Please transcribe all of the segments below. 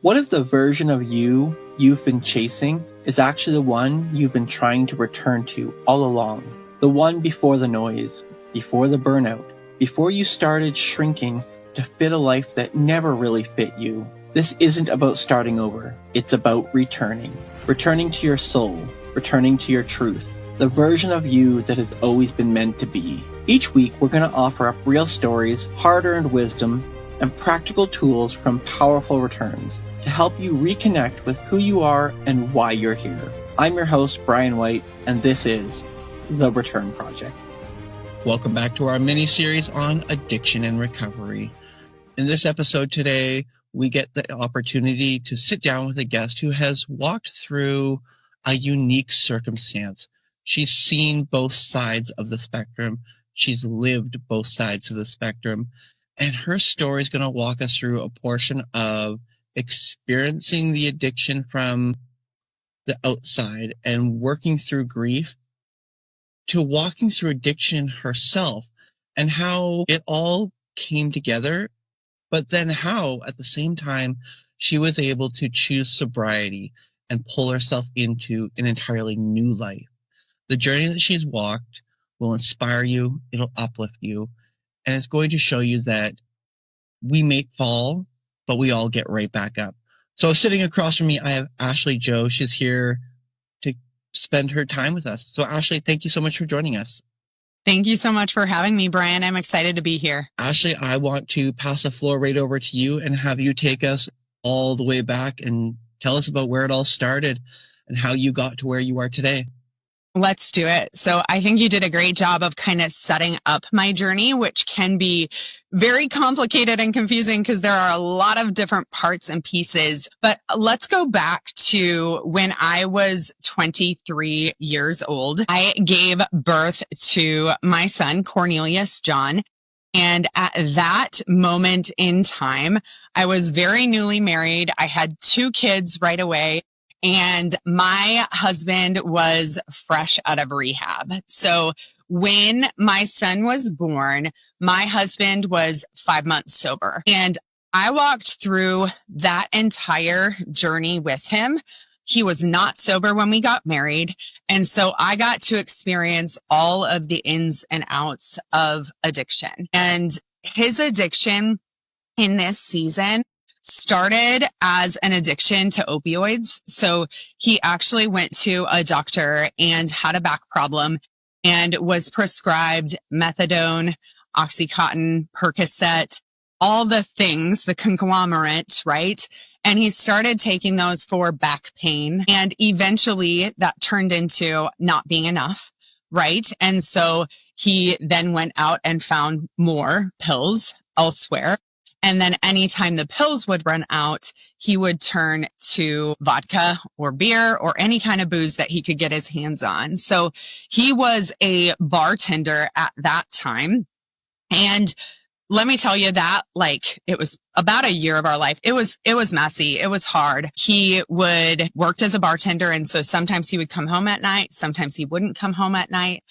What if the version of you've been chasing is actually the one you've been trying to return to all along? The one before the noise, before the burnout, before you started shrinking to fit a life that never really fit you. This isn't about starting over. It's about returning. Returning to your soul, returning to your truth, the version of you that has always been meant to be. Each week, we're going to offer up real stories, hard-earned wisdom, and practical tools from powerful returns to help you reconnect with who you are and why you're here. I'm your host, Bryan White, and this is The Return Project. Welcome back to our mini-series on addiction and recovery. In this episode today, we get the opportunity to sit down with a guest who has walked through a unique circumstance. She's seen both sides of the spectrum. She's lived both sides of the spectrum. And her story is going to walk us through a portion of experiencing the addiction from the outside and working through grief to walking through addiction herself and how it all came together, but then how at the same time she was able to choose sobriety and pull herself into an entirely new life. The journey that she's walked will inspire you, it'll uplift you, and it's going to show you that we may fall, but we all get right back up. So sitting across from me, I have Ashley Joe. She's here to spend her time with us. So Ashley, thank you so much for joining us. Thank you so much for having me, Bryan. I'm excited to be here. Ashley, I want to pass the floor right over to you and have you take us all the way back and tell us about where it all started and how you got to where you are today. Let's do it. So I think you did a great job of kind of setting up my journey, which can be very complicated and confusing because there are a lot of different parts and pieces. But let's go back to when I was 23 years old. I gave birth to my son, Cornelius John. And at that moment in time, I was very newly married. I had 2 kids right away. And my husband was fresh out of rehab. So when my son was born, my husband was 5 months sober. And I walked through that entire journey with him. He was not sober when we got married. And so I got to experience all of the ins and outs of addiction. And his addiction in this season started as an addiction to opioids. So he actually went to a doctor and had a back problem and was prescribed methadone, Oxycontin, Percocet, all the things, the conglomerate, right? And he started taking those for back pain. And eventually that turned into not being enough, right? And so he then went out and found more pills elsewhere. And then anytime the pills would run out, he would turn to vodka or beer or any kind of booze that he could get his hands on. So he was a bartender at that time. And let me tell you that, like, it was about a year of our life. It was messy. It was hard. He worked as a bartender. And so sometimes he would come home at night. Sometimes he wouldn't come home at night.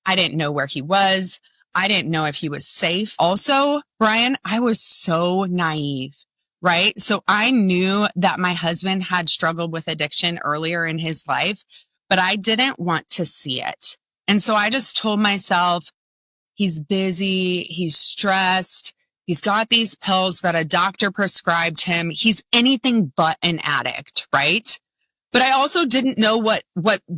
I didn't know where he was. I didn't know if he was safe. Also, Bryan, I was so naive, right? So I knew that my husband had struggled with addiction earlier in his life, but I didn't want to see it. And so I just told myself, he's busy, he's stressed, he's got these pills that a doctor prescribed him. He's anything but an addict, right? But I also didn't know what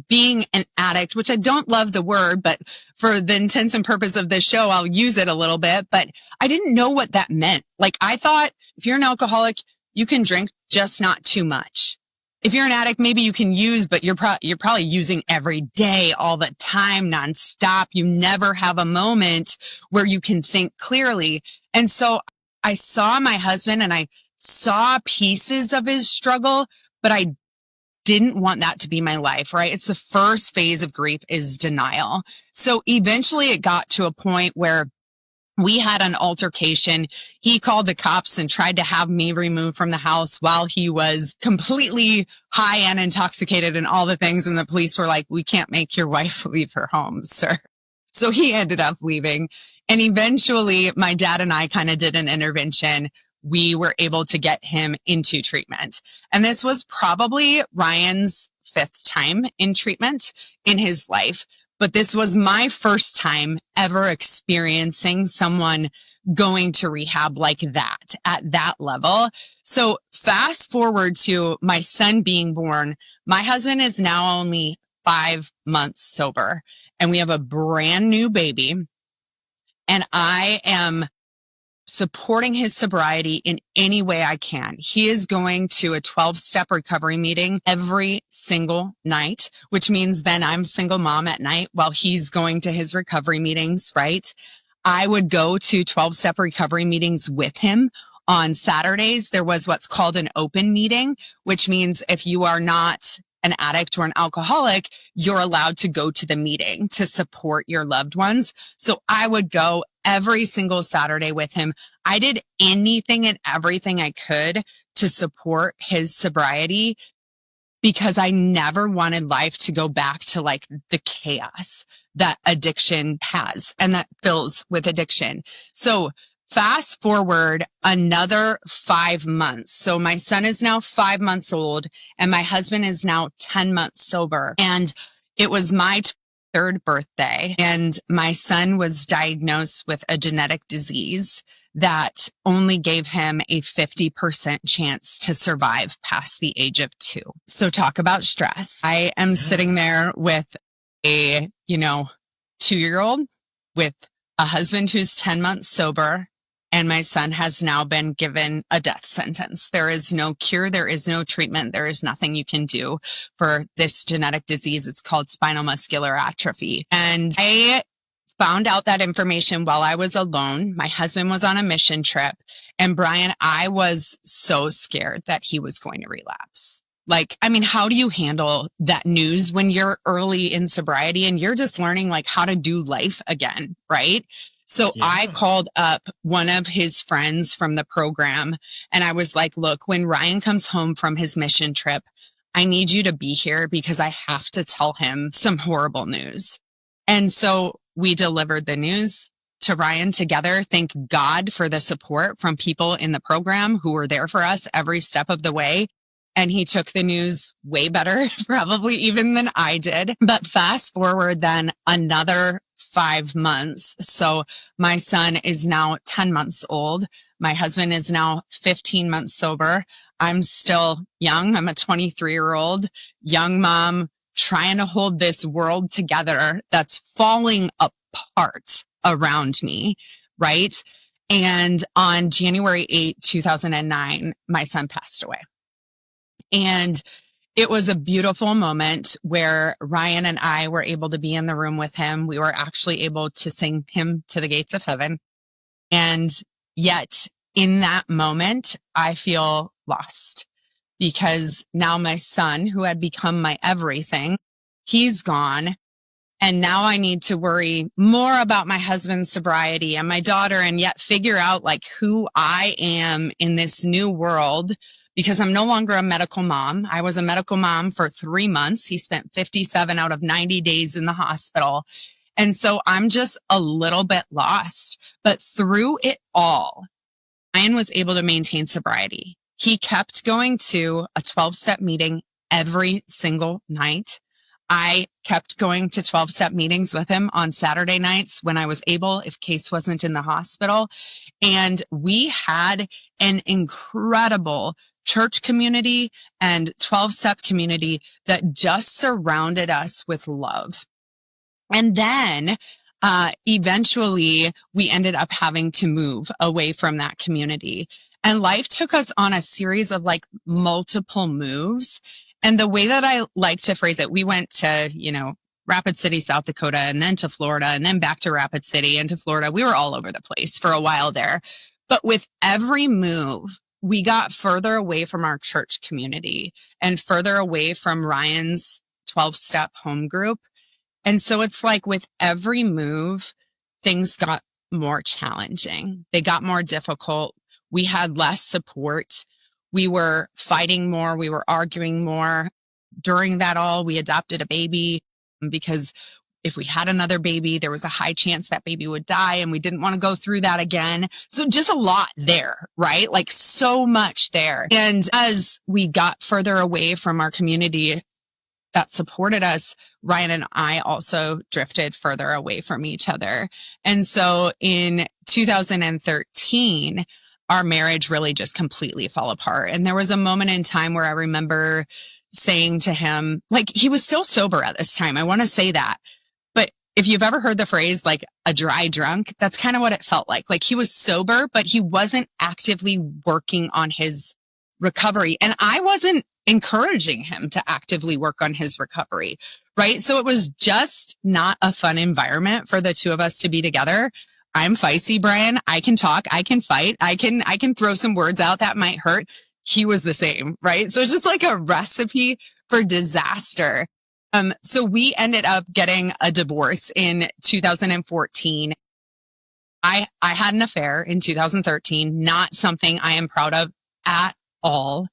being an addict, which I don't love the word, but for the intents and purpose of this show, I'll use it a little bit, but I didn't know what that meant. Like, I thought if you're an alcoholic, you can drink, just not too much. If you're an addict, maybe you can use, but you're probably using every day, all the time, nonstop. You never have a moment where you can think clearly. And so I saw my husband and I saw pieces of his struggle, but I didn't want that to be my life, right? It's the first phase of grief is denial. So eventually it got to a point where we had an altercation. He called the cops and tried to have me removed from the house while he was completely high and intoxicated and all the things. And the police were like, we can't make your wife leave her home, sir. So he ended up leaving. And eventually my dad and I kind of did an intervention we were able to get him into treatment. And this was probably Ryan's 5th time in treatment in his life. But this was my first time ever experiencing someone going to rehab like that, at that level. So fast forward to my son being born. My husband is now only 5 months sober, and we have a brand new baby. And I am supporting his sobriety in any way I can. He is going to a 12-step recovery meeting every single night, which means then I'm single mom at night while he's going to his recovery meetings, right? I would go to 12-step recovery meetings with him. On Saturdays, there was what's called an open meeting, which means if you are not an addict or an alcoholic, you're allowed to go to the meeting to support your loved ones. So I would go every single Saturday with him. I did anything and everything I could to support his sobriety because I never wanted life to go back to like the chaos that addiction has and that fills with addiction. So fast forward another 5 months. So my son is now 5 months old and my husband is now 10 months sober. And it was my 3rd birthday and my son was diagnosed with a genetic disease that only gave him a 50% chance to survive past the age of 2. So talk about stress. I am sitting there with a, 2-year-old with a husband who's 10 months sober. And my son has now been given a death sentence. There is no cure. There is no treatment. There is nothing you can do for this genetic disease. It's called spinal muscular atrophy. And I found out that information while I was alone. My husband was on a mission trip. And Bryan, I was so scared that he was going to relapse. How do you handle that news when you're early in sobriety and you're just learning how to do life again, right? So yeah. I called up one of his friends from the program and I was like, look, when Ryan comes home from his mission trip, I need you to be here because I have to tell him some horrible news. And so we delivered the news to Ryan together. Thank God for the support from people in the program who were there for us every step of the way. And he took the news way better, probably even than I did. But fast forward then another 5 months. So my son is now 10 months old. My husband is now 15 months sober. I'm still young. I'm a 23-year-old young mom trying to hold this world together that's falling apart around me, right? And on January 8, 2009, my son passed away. And it was a beautiful moment where Ryan and I were able to be in the room with him. We were actually able to sing him to the gates of heaven. And yet in that moment, I feel lost because now my son, who had become my everything, he's gone. And now I need to worry more about my husband's sobriety and my daughter and yet figure out who I am in this new world. Because I'm no longer a medical mom. I was a medical mom for 3 months. He spent 57 out of 90 days in the hospital. And so I'm just a little bit lost. But through it all, Ryan was able to maintain sobriety. He kept going to a 12-step meeting every single night. I kept going to 12-step meetings with him on Saturday nights when I was able, if Case wasn't in the hospital. And we had an incredible church community and 12-step community that just surrounded us with love. And then eventually we ended up having to move away from that community. And life took us on a series of multiple moves. And the way that I like to phrase it, we went to, Rapid City, South Dakota, and then to Florida, and then back to Rapid City and to Florida. We were all over the place for a while there. But with every move, we got further away from our church community and further away from Ryan's 12-step home group. And so it's with every move, things got more challenging. They got more difficult. We had less support. We were fighting more. We were arguing more. During that all, we adopted a baby because if we had another baby, there was a high chance that baby would die and we didn't want to go through that again. So just a lot there, right? Like so much there. And as we got further away from our community that supported us, Ryan and I also drifted further away from each other. And so in 2013, our marriage really just completely fell apart. And there was a moment in time where I remember saying to him, like, he was still sober at this time. I want to say that. But if you've ever heard the phrase like a dry drunk, that's kind of what it felt like. Like he was sober, but he wasn't actively working on his recovery. And I wasn't encouraging him to actively work on his recovery, right? So it was just not a fun environment for the two of us to be together. I'm feisty, Bryan. I can talk. I can fight. I can throw some words out that might hurt. He was the same, right? So it's just like a recipe for disaster. So we ended up getting a divorce in 2014. I had an affair in 2013, not something I am proud of at all.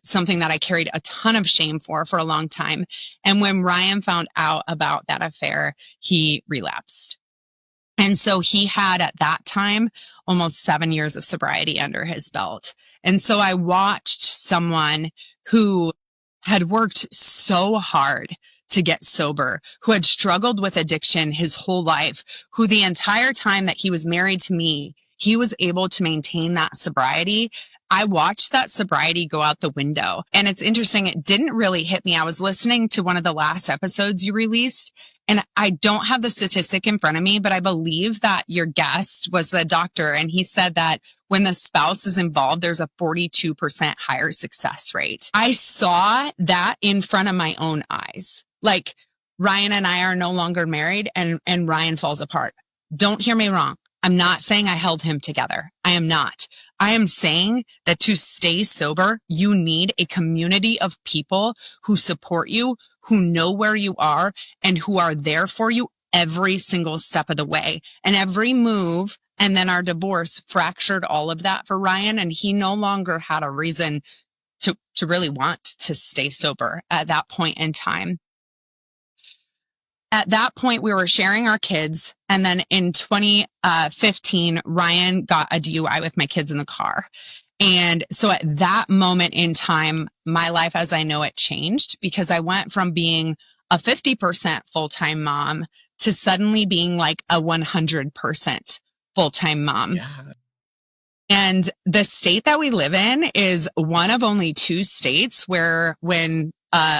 Something that I carried a ton of shame for a long time. And when Ryan found out about that affair, he relapsed. And so he had at that time almost 7 years of sobriety under his belt. And so I watched someone who had worked so hard to get sober, who had struggled with addiction his whole life, who the entire time that he was married to me, he was able to maintain that sobriety. I watched that sobriety go out the window. And it's interesting. It didn't really hit me. I was listening to one of the last episodes you released, and I don't have the statistic in front of me, but I believe that your guest was the doctor. And he said that when the spouse is involved, there's a 42% higher success rate. I saw that in front of my own eyes. Like Ryan and I are no longer married and Ryan falls apart. Don't hear me wrong. I'm not saying I held him together. I am not. I am saying that to stay sober, you need a community of people who support you, who know where you are, and who are there for you every single step of the way. And every move, and then our divorce fractured all of that for Ryan, and he no longer had a reason to really want to stay sober at that point in time. At that point, we were sharing our kids. And then in 2015, Ryan got a DUI with my kids in the car. And so at that moment in time, my life as I know it changed because I went from being a 50% full-time mom to suddenly being like a 100% full-time mom. Yeah. And the state that we live in is one of only 2 states where when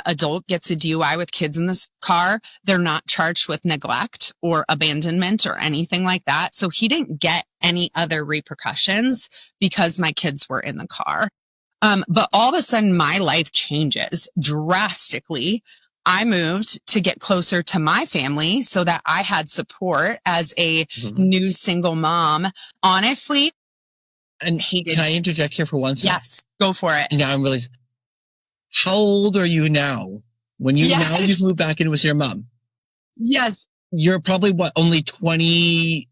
adult gets a DUI with kids in this car, they're not charged with neglect or abandonment or anything like that. So he didn't get any other repercussions because my kids were in the car. But all of a sudden my life changes drastically. I moved to get closer to my family so that I had support as a new single mom. Honestly, and can I interject here for one second? Yes, go for it. Now I'm really... How old are you now? When you now you've moved back in with your mom? Yes. You're probably only 20.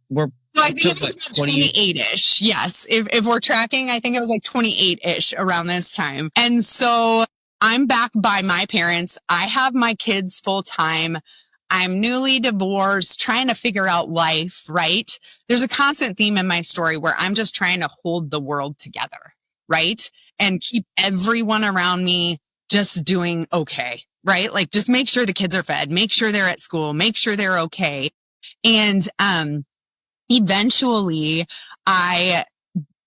I think it was 28-ish. Yes. If we're tracking, I think it was like 28-ish around this time. And so I'm back by my parents. I have my kids full time. I'm newly divorced, trying to figure out life, right? There's a constant theme in my story where I'm just trying to hold the world together, right? And keep everyone around me just doing okay, right? Like just make sure the kids are fed, make sure they're at school, make sure they're okay. And eventually I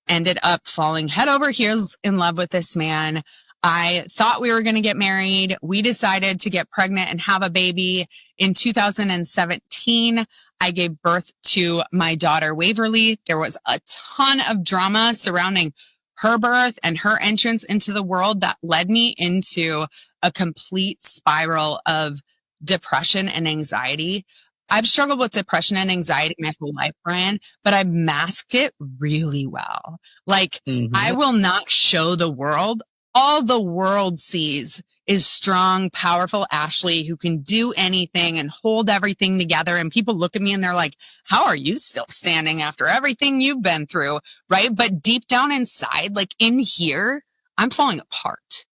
ended up falling head over heels in love with this man. I thought we were going to get married. We decided to get pregnant and have a baby. In 2017, I gave birth to my daughter, Waverly. There was a ton of drama surrounding her birth and her entrance into the world that led me into a complete spiral of depression and anxiety. I've struggled with depression and anxiety my whole life, Bryan, but I've masked it really well. Like I will not show the world. All the world sees is strong, powerful Ashley who can do anything and hold everything together. And people look at me and they're like, how are you still standing after everything you've been through? Right. But deep down inside, like in here, I'm falling apart.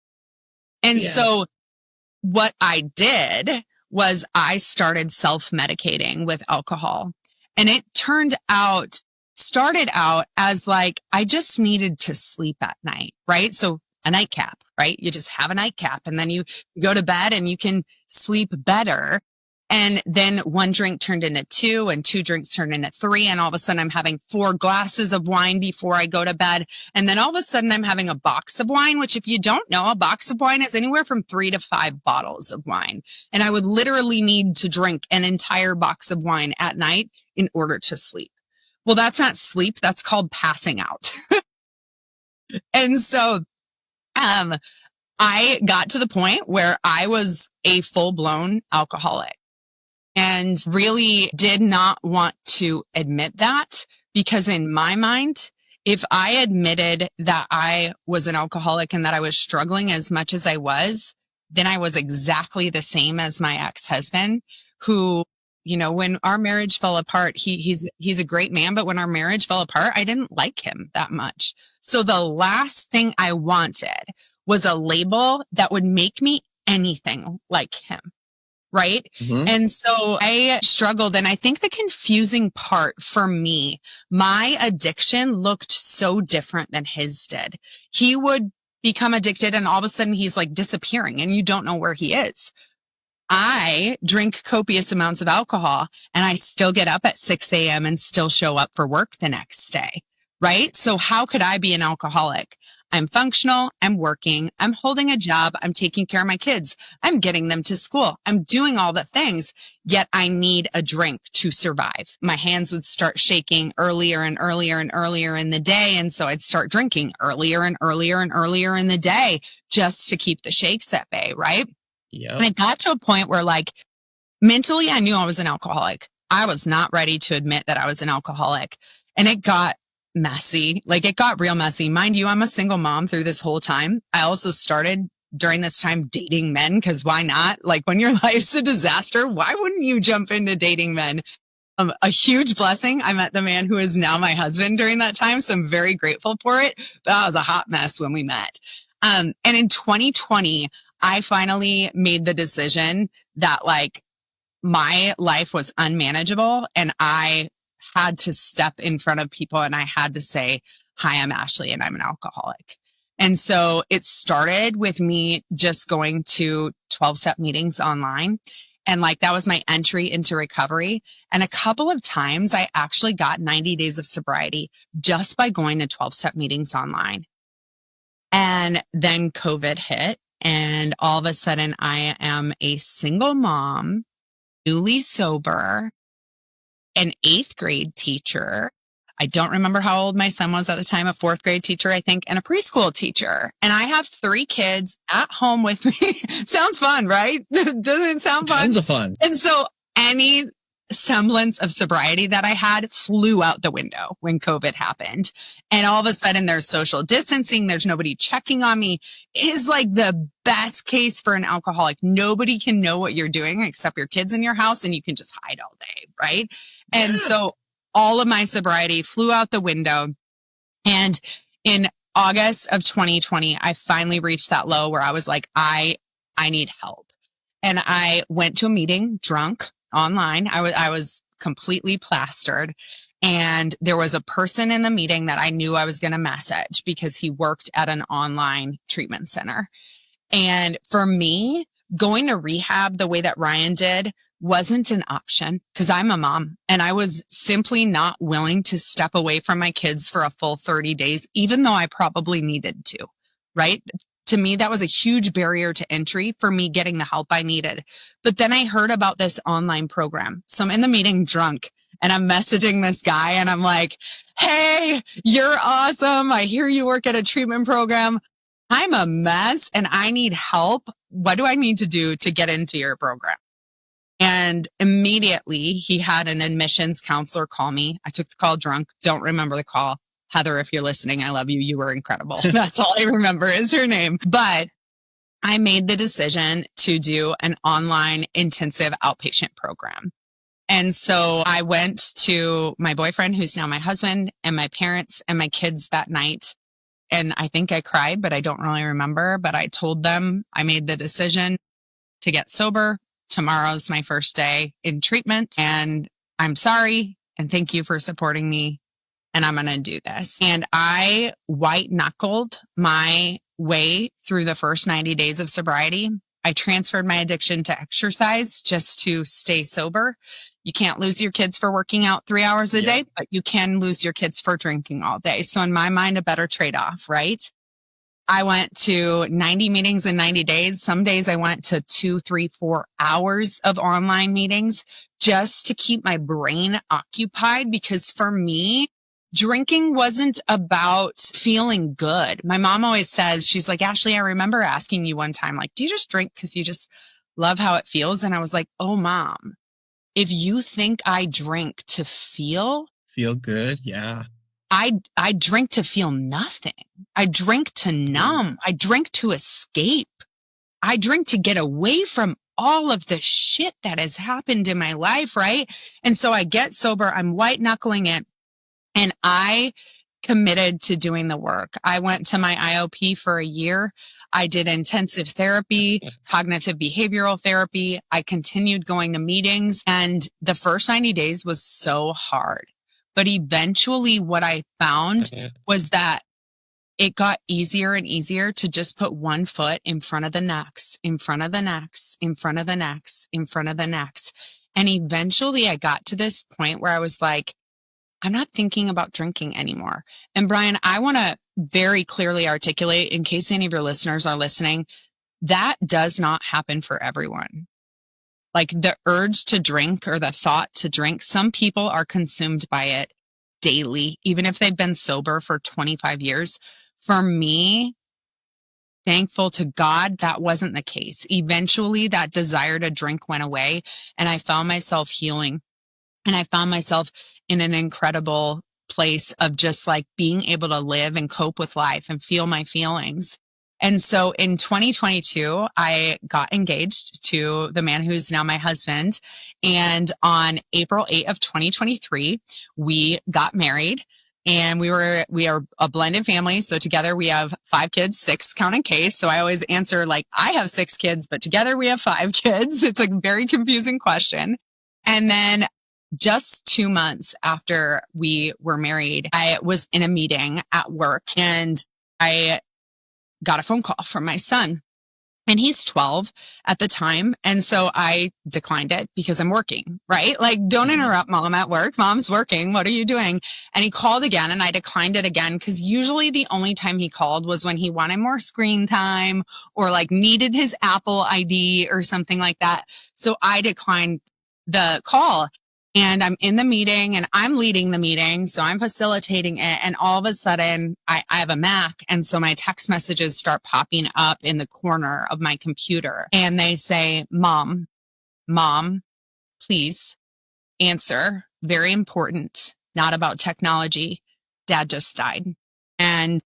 And so what I did was I started self-medicating with alcohol. And it started out as like, I just needed to sleep at night, right? So a nightcap, right? You just have a nightcap and then you go to bed and you can sleep better. And then one drink turned into two and two drinks turned into three. And all of a sudden I'm having 4 glasses of wine before I go to bed. And then all of a sudden I'm having a box of wine, which if you don't know, a box of wine is anywhere from 3 to 5 bottles of wine. And I would literally need to drink an entire box of wine at night in order to sleep. Well, that's not sleep. That's called passing out. And so, I got to the point where I was a full-blown alcoholic and really did not want to admit that, because in my mind, if I admitted that I was an alcoholic and that I was struggling as much as I was, then I was exactly the same as my ex-husband, who, when our marriage fell apart, he's a great man, but when our marriage fell apart, I didn't like him that much. So the last thing I wanted was a label that would make me anything like him. Right. Mm-hmm. And so I struggled. And I think the confusing part for me, my addiction looked so different than his did. He would become addicted and all of a sudden he's like disappearing and you don't know where he is. I drink copious amounts of alcohol and I still get up at 6 a.m. and still show up for work the next day. Right. So how could I be an alcoholic? I'm functional. I'm working. I'm holding a job. I'm taking care of my kids. I'm getting them to school. I'm doing all the things, yet I need a drink to survive. My hands would start shaking earlier and earlier and earlier in the day. And so I'd start drinking earlier and earlier and earlier in the day just to keep the shakes at bay. Right. Yeah. And I got to a point where like mentally, I knew I was an alcoholic. I was not ready to admit that I was an alcoholic. And it got messy. Like it got real messy. Mind you, I'm a single mom through this whole time. I also started during this time dating men, because why not? Like when your life's a disaster, why wouldn't you jump into dating men? A huge blessing. I met the man who is now my husband during that time. So I'm very grateful for it. But that was a hot mess when we met. And in 2020, I finally made the decision that like my life was unmanageable and I had to step in front of people and I had to say, hi, I'm Ashley and I'm an alcoholic. And so it started with me just going to 12-step meetings online. And like that was my entry into recovery. And a couple of times I actually got 90 days of sobriety just by going to 12-step meetings online. And then COVID hit and all of a sudden I am a single mom, newly sober, an 8th grade teacher. I don't remember how old my son was at the time, a 4th grade teacher, I think, and a preschool teacher. And I have 3 kids at home with me. Sounds fun, right? Doesn't it sound fun? Tons of fun. And so any semblance of sobriety that I had flew out the window when COVID happened. And all of a sudden there's social distancing. There's nobody checking on me. It is like the best case for an alcoholic. Nobody can know what you're doing except your kids in your house and you can just hide all day. Right. And so all of my sobriety flew out the window. And in August of 2020, I finally reached that low where I was like, I need help. And I went to a meeting drunk online. I was completely plastered. And there was a person in the meeting that I knew I was going to message because he worked at an online treatment center. And for me, going to rehab the way that Ryan did wasn't an option because I'm a mom and I was simply not willing to step away from my kids for a full 30 days, even though I probably needed to, right? To me, that was a huge barrier to entry for me getting the help I needed. But then I heard about this online program. So I'm in the meeting drunk and I'm messaging this guy and I'm like, hey, you're awesome. I hear you work at a treatment program. I'm a mess and I need help. What do I need to do to get into your program? And immediately he had an admissions counselor call me. I took the call drunk. Don't remember the call. Heather, if you're listening, I love you. You were incredible. That's all I remember is her name. But I made the decision to do an online intensive outpatient program. And so I went to my boyfriend, who's now my husband, and my parents and my kids that night. And I think I cried, but I don't really remember. But I told them I made the decision to get sober tomorrow's my first day in treatment and I'm sorry. And thank you for supporting me. And I'm going to do this. And I white knuckled my way through the first 90 days of sobriety. I transferred my addiction to exercise just to stay sober. You can't lose your kids for working out 3 hours a day, but you can lose your kids for drinking all day. So in my mind, a better trade-off, right? I went to 90 meetings in 90 days. Some days I went to 2, 3, 4 hours of online meetings just to keep my brain occupied, because for me, drinking wasn't about feeling good. My mom always says, she's like, Ashley, I remember asking you one time, like, do you just drink because you just love how it feels? And I was like, oh, Mom, if you think I drink to feel good, yeah. I drink to feel nothing. I drink to numb. I drink to escape. I drink to get away from all of the shit that has happened in my life, right? And so I get sober, I'm white knuckling it, and I committed to doing the work. I went to my IOP for a year. I did intensive therapy, cognitive behavioral therapy. I continued going to meetings, and the first 90 days was so hard. But eventually what I found was that it got easier and easier to just put one foot in front of the next, in front of the next, in front of the next, in front of the next. And eventually I got to this point where I was like, I'm not thinking about drinking anymore. And Bryan, I want to very clearly articulate, in case any of your listeners are listening, that does not happen for everyone. Like the urge to drink or the thought to drink, some people are consumed by it daily, even if they've been sober for 25 years. For me, thankful to God, that wasn't the case. Eventually, that desire to drink went away, and I found myself healing. And I found myself in an incredible place of just like being able to live and cope with life and feel my feelings. And so in 2022, I got engaged to the man who's now my husband. And on April 8th of 2023, we got married. And we are a blended family. So together we have 5 kids, 6 counting Case. So I always answer like, I have 6 kids, but together we have 5 kids. It's a very confusing question. And then just 2 months after we were married, I was in a meeting at work and I got a phone call from my son. And he's 12 at the time. And so I declined it because I'm working, right? Like, don't interrupt mom at work. Mom's working. What are you doing? And he called again and I declined it again because usually the only time he called was when he wanted more screen time or like needed his Apple ID or something like that. So I declined the call. And I'm in the meeting and I'm leading the meeting. So I'm facilitating it. And all of a sudden I have a Mac. And so my text messages start popping up in the corner of my computer. And they say, Mom, please answer. Very important. Not about technology. Dad just died. And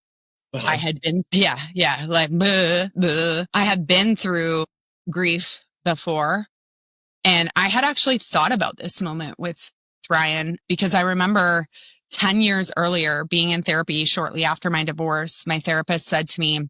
I had been, like, bleh, bleh. I had been through grief before. And I had actually thought about this moment with Bryan because I remember 10 years earlier being in therapy shortly after my divorce. My therapist said to me,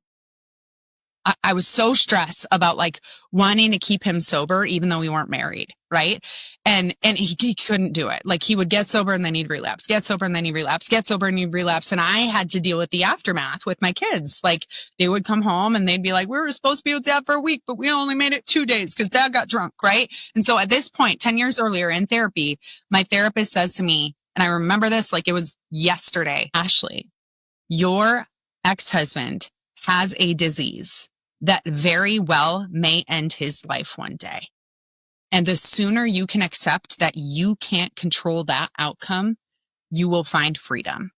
I was so stressed about like wanting to keep him sober, even though we weren't married. Right. And he couldn't do it. Like he would get sober and then he'd relapse, get sober and then he'd relapse, get sober and he'd relapse. And I had to deal with the aftermath with my kids. Like they would come home and they'd be like, we were supposed to be with dad for a week, but we only made it 2 days because dad got drunk. Right. And so at this point, 10 years earlier in therapy, my therapist says to me, and I remember this like it was yesterday, Ashley, your ex-husband has a disease that very well may end his life one day. And the sooner you can accept that you can't control that outcome, you will find freedom.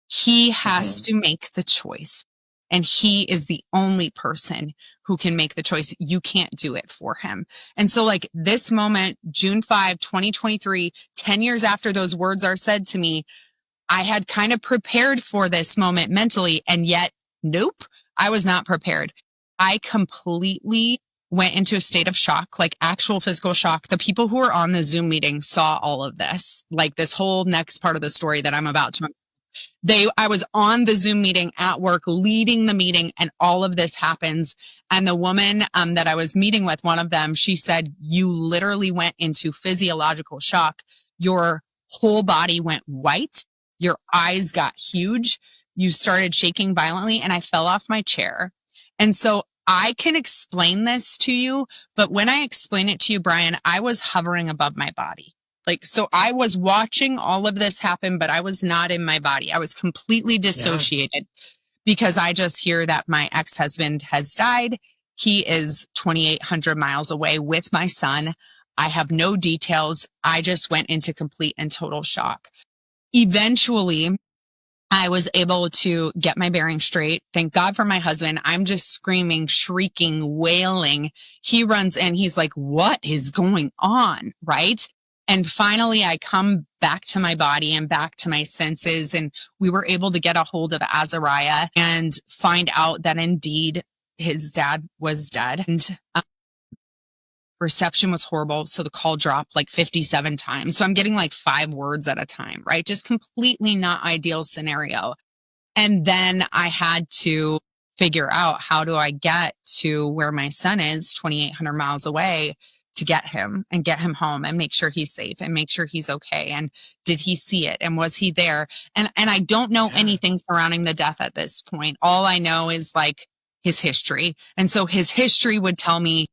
He has to make the choice. And he is the only person who can make the choice. You can't do it for him. And so like this moment, June 5, 2023, 10 years after those words are said to me, I had kind of prepared for this moment mentally. And yet, nope, I was not prepared. I completely went into a state of shock, like actual physical shock. The people who were on the Zoom meeting saw all of this, like this whole next part of the story that I'm about to. I was on the Zoom meeting at work, leading the meeting, and all of this happens. And the woman that I was meeting with, one of them, she said, you literally went into physiological shock. Your whole body went white. Your eyes got huge. You started shaking violently, and I fell off my chair. And so I can explain this to you, but when I explain it to you, Bryan, I was hovering above my body. Like, so I was watching all of this happen, but I was not in my body. I was completely dissociated because I just hear that my ex-husband has died. He is 2,800 miles away with my son. I have no details. I just went into complete and total shock. Eventually, I was able to get my bearings straight. Thank God for my husband. I'm just screaming, shrieking, wailing. He runs in. He's like, what is going on? Right? And finally, I come back to my body and back to my senses. And we were able to get a hold of Azariah and find out that indeed his dad was dead. And reception was horrible. So the call dropped like 57 times. So I'm getting like 5 words at a time, right? Just completely not ideal scenario. And then I had to figure out, how do I get to where my son is 2,800 miles away to get him and get him home and make sure he's safe and make sure he's okay. And did he see it? And was he there? And I don't know anything surrounding the death at this point. All I know is like his history. And so his history would tell me,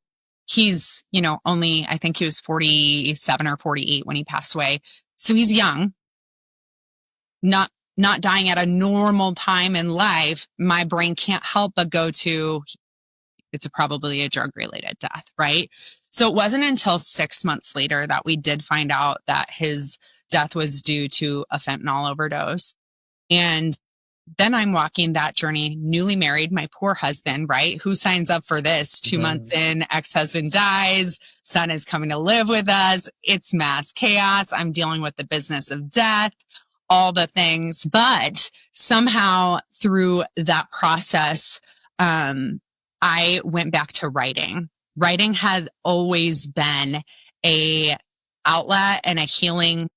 he's, only, I think he was 47 or 48 when he passed away. So he's young, not dying at a normal time in life. My brain can't help but go to, it's probably a drug related death, right? So it wasn't until 6 months later that we did find out that his death was due to a fentanyl overdose. And then I'm walking that journey, newly married, my poor husband, right? Who signs up for this? 2 months in, ex-husband dies, son is coming to live with us. It's mass chaos. I'm dealing with the business of death, all the things. But somehow through that process, I went back to writing. Writing has always been a outlet and a healing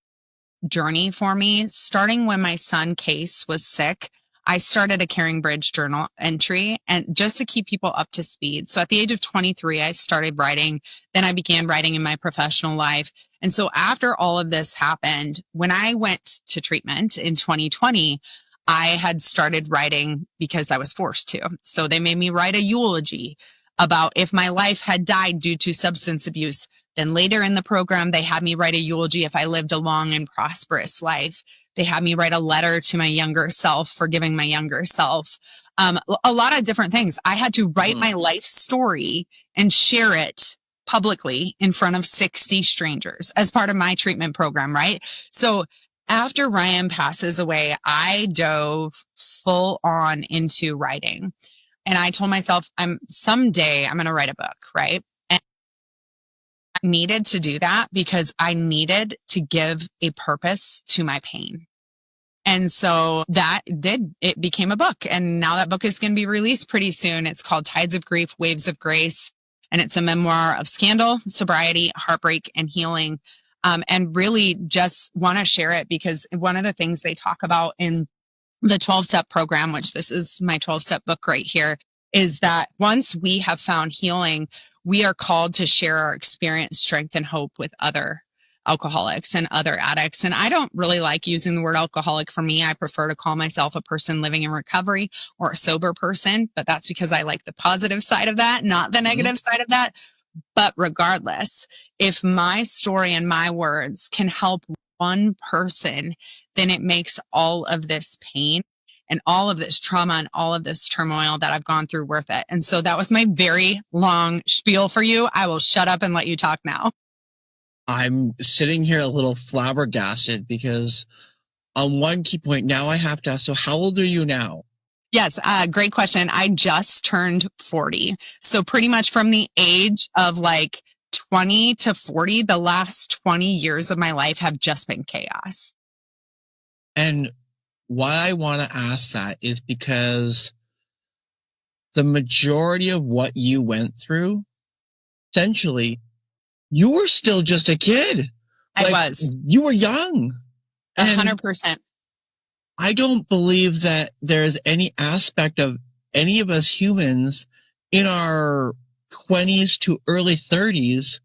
journey for me. Starting when my son Case was sick, I started a Caring Bridge journal entry, and just to keep people up to speed. So at the age of 23, I started writing. Then I began writing in my professional life. And so after all of this happened, when I went to treatment in 2020, I had started writing because I was forced to. So they made me write a eulogy about if my life had died due to substance abuse. Then later in the program, they had me write a eulogy if I lived a long and prosperous life. They had me write a letter to my younger self, forgiving my younger self. A lot of different things. I had to write my life story and share it publicly in front of 60 strangers as part of my treatment program, right? So after Ryan passes away, I dove full on into writing. And I told myself, someday I'm going to write a book, right? And I needed to do that because I needed to give a purpose to my pain. And so it became a book. And now that book is going to be released pretty soon. It's called Tides of Grief, Waves of Grace. And it's a memoir of scandal, sobriety, heartbreak, and healing. And really just want to share it because one of the things they talk about in the 12-step program, which this is my 12-step book right here, is that once we have found healing, we are called to share our experience, strength, and hope with other alcoholics and other addicts. And I don't really like using the word alcoholic. For me, I prefer to call myself a person living in recovery or a sober person, but that's because I like the positive side of that, not the negative side of that. But regardless, if my story and my words can help one person, then it makes all of this pain and all of this trauma and all of this turmoil that I've gone through worth it. And so that was my very long spiel for you. I will shut up and let you talk now. I'm sitting here a little flabbergasted because on one key point, now I have to ask, so how old are you now? Yes, great question. I just turned 40. So pretty much from the age of like 20 to 40, the last 20 years of my life have just been chaos. And why I want to ask that is because the majority of what you went through, essentially, you were still just a kid. I was. You were young. 100%. I don't believe that there's any aspect of any of us humans in our 20s to early 30s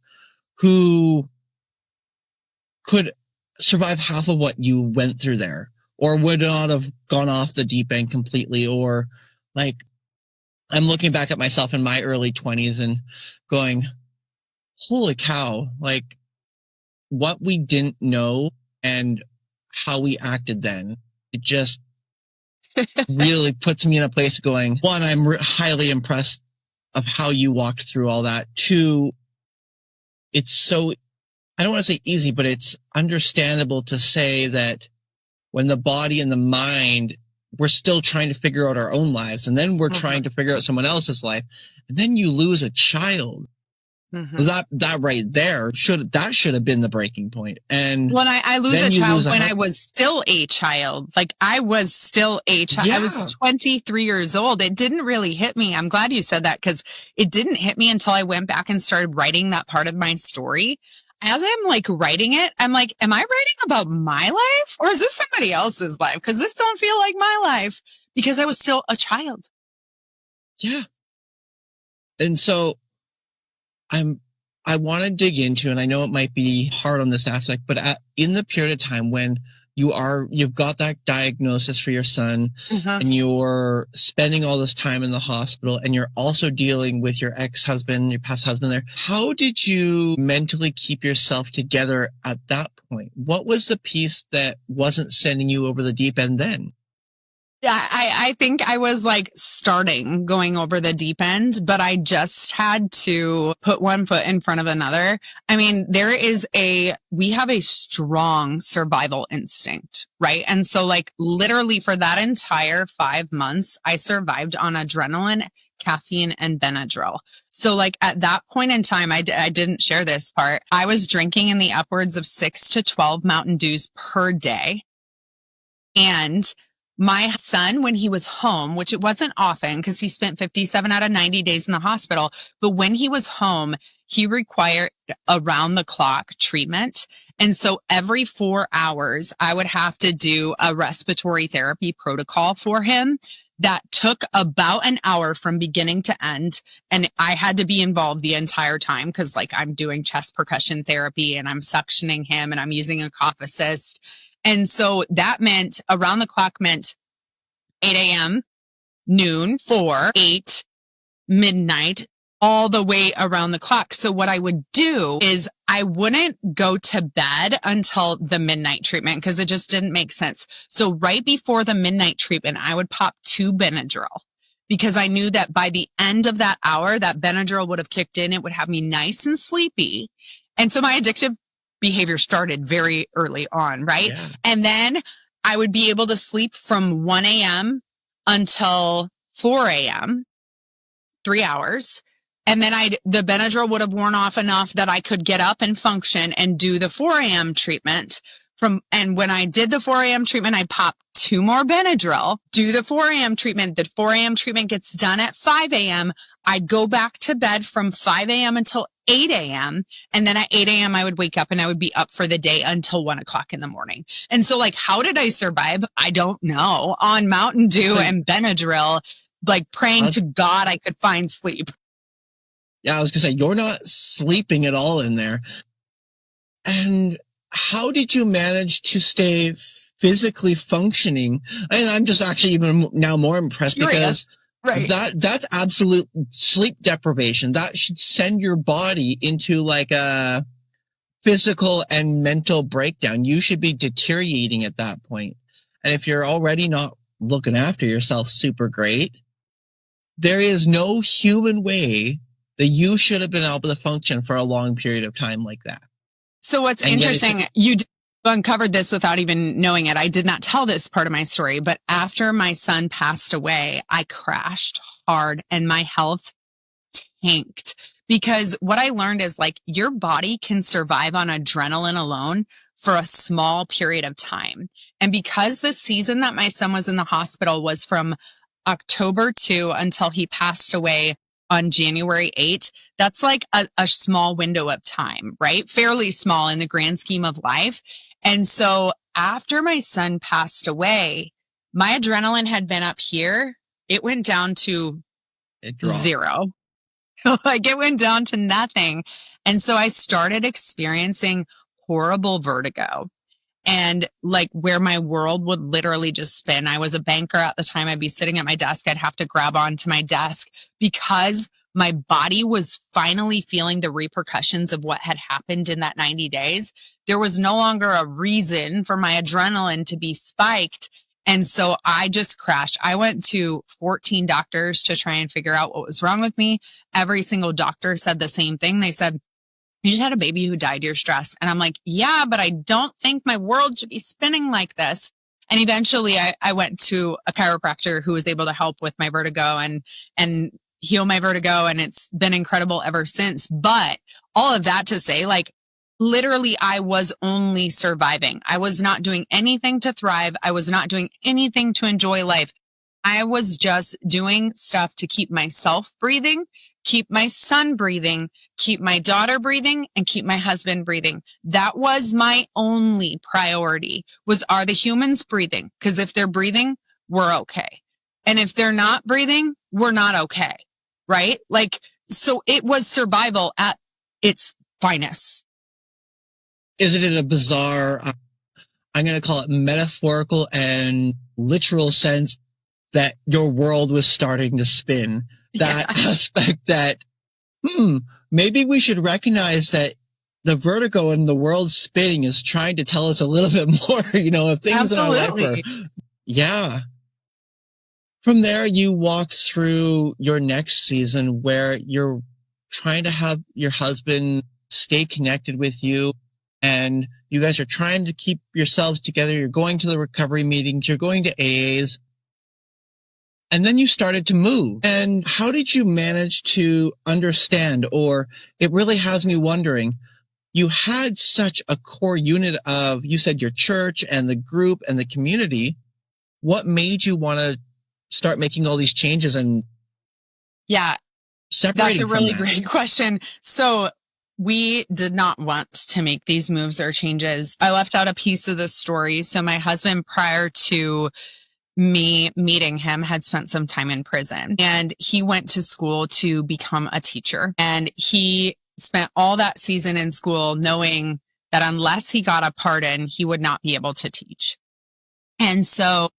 who could survive half of what you went through there, or would not have gone off the deep end completely. Or like, I'm looking back at myself in my early 20s and going, holy cow, like what we didn't know and how we acted then. It just really puts me in a place going, one, I'm highly impressed of how you walked through all that. Two, it's so, I don't want to say easy, but it's understandable to say that when the body and the mind, we're still trying to figure out our own lives, and then we're trying to figure out someone else's life, and then you lose a child. That right there should have been the breaking point. And when I lose a child when I was still a child, like I was still a child. Yeah. I was 23 years old. It didn't really hit me. I'm glad you said that, because it didn't hit me until I went back and started writing that part of my story. As I'm like writing it, I'm like, am I writing about my life, or is this somebody else's life? Because this don't feel like my life, because I was still a child. Yeah. And so I want to dig into, and I know it might be hard on this aspect, but in the period of time when you've got that diagnosis for your son, and you're spending all this time in the hospital, and you're also dealing with your ex-husband, your past husband there, how did you mentally keep yourself together at that point? What was the piece that wasn't sending you over the deep end then? Yeah, I think I was like going over the deep end, but I just had to put one foot in front of another. I mean, we have a strong survival instinct, right? And so like literally for that entire 5 months, I survived on adrenaline, caffeine, and Benadryl. So like at that point in time, I didn't share this part. I was drinking in the upwards of 6 to 12 Mountain Dews per day. And my son, when he was home, which it wasn't often because he spent 57 out of 90 days in the hospital, but when he was home, he required around the clock treatment. And so every 4 hours, I would have to do a respiratory therapy protocol for him that took about an hour from beginning to end. And I had to be involved the entire time because like I'm doing chest percussion therapy and I'm suctioning him and I'm using a cough assist. And so that meant around the clock meant 8 a.m., noon, 4, 8, midnight, all the way around the clock. So what I would do is I wouldn't go to bed until the midnight treatment because it just didn't make sense. So right before the midnight treatment, I would pop 2 Benadryl because I knew that by the end of that hour, that Benadryl would have kicked in. It would have me nice and sleepy. And so my addictive behavior started very early on, right? Yeah. And then I would be able to sleep from 1 a.m. until 4 a.m., 3 hours. And then the Benadryl would have worn off enough that I could get up and function and do the 4 a.m. treatment. And when I did the 4 a.m. treatment, I'd pop 2 more Benadryl, do the 4 a.m. treatment. The 4 a.m. treatment gets done at 5 a.m. I'd go back to bed from 5 a.m. until 8 a.m. And then at 8 a.m. I would wake up and I would be up for the day until 1 o'clock in the morning. And so like, how did I survive? I don't know. On Mountain Dew and Benadryl, like praying to God I could find sleep. Yeah, I was going to say, you're not sleeping at all in there. And how did you manage to stay physically functioning? And I'm just actually even now more impressed because that's absolute sleep deprivation. That should send your body into like a physical and mental breakdown. You should be deteriorating at that point. And if you're already not looking after yourself super great, there is no human way that you should have been able to function for a long period of time like that. So what's interesting, you uncovered this without even knowing it. I did not tell this part of my story, but after my son passed away, I crashed hard and my health tanked because what I learned is like your body can survive on adrenaline alone for a small period of time. And because the season that my son was in the hospital was from October 2 until he passed away on January 8th, that's like a small window of time, right? Fairly small in the grand scheme of life. And so after my son passed away, My adrenaline had been up here. It went down to zero. Like it went down to nothing. And so I started experiencing horrible vertigo. And like where my world would literally just spin. I was a banker at the time. I'd be sitting at my desk. I'd have to grab onto my desk because my body was finally feeling the repercussions of what had happened in that 90 days. There was no longer a reason for my adrenaline to be spiked. And so I just crashed. I went to 14 doctors to try and figure out what was wrong with me. Every single doctor said the same thing. They said, you just had a baby who died. You're stressed. And I'm like, yeah, but I don't think my world should be spinning like this. And eventually I went to a chiropractor who was able to help with my vertigo and heal my vertigo. And it's been incredible ever since. But all of that to say, like, literally, I was only surviving. I was not doing anything to thrive. I was not doing anything to enjoy life. I was just doing stuff to keep myself breathing, keep my son breathing, keep my daughter breathing, and keep my husband breathing. That was my only priority was, are the humans breathing? Because if they're breathing, we're okay. And if they're not breathing, we're not okay. Right? Like, so it was survival at its finest. Isn't it a bizarre, I'm going to call it metaphorical and literal sense that your world was starting to spin? That aspect that, maybe we should recognize that the vertigo and the world spinning is trying to tell us a little bit more, of things in our life. Yeah. From there, you walked through your next season where you're trying to have your husband stay connected with you. And you guys are trying to keep yourselves together. You're going to the recovery meetings. You're going to AAs. And then you started to move. And how did you manage to understand, or it really has me wondering, you had such a core unit of, you said your church and the group and the community. What made you want to start making all these changes and separating? That's a really great question. So we did not want to make these moves or changes. I left out a piece of the story. So my husband, prior to me meeting him, had spent some time in prison, and he went to school to become a teacher. And he spent all that season in school knowing that unless he got a pardon, he would not be able to teach. And so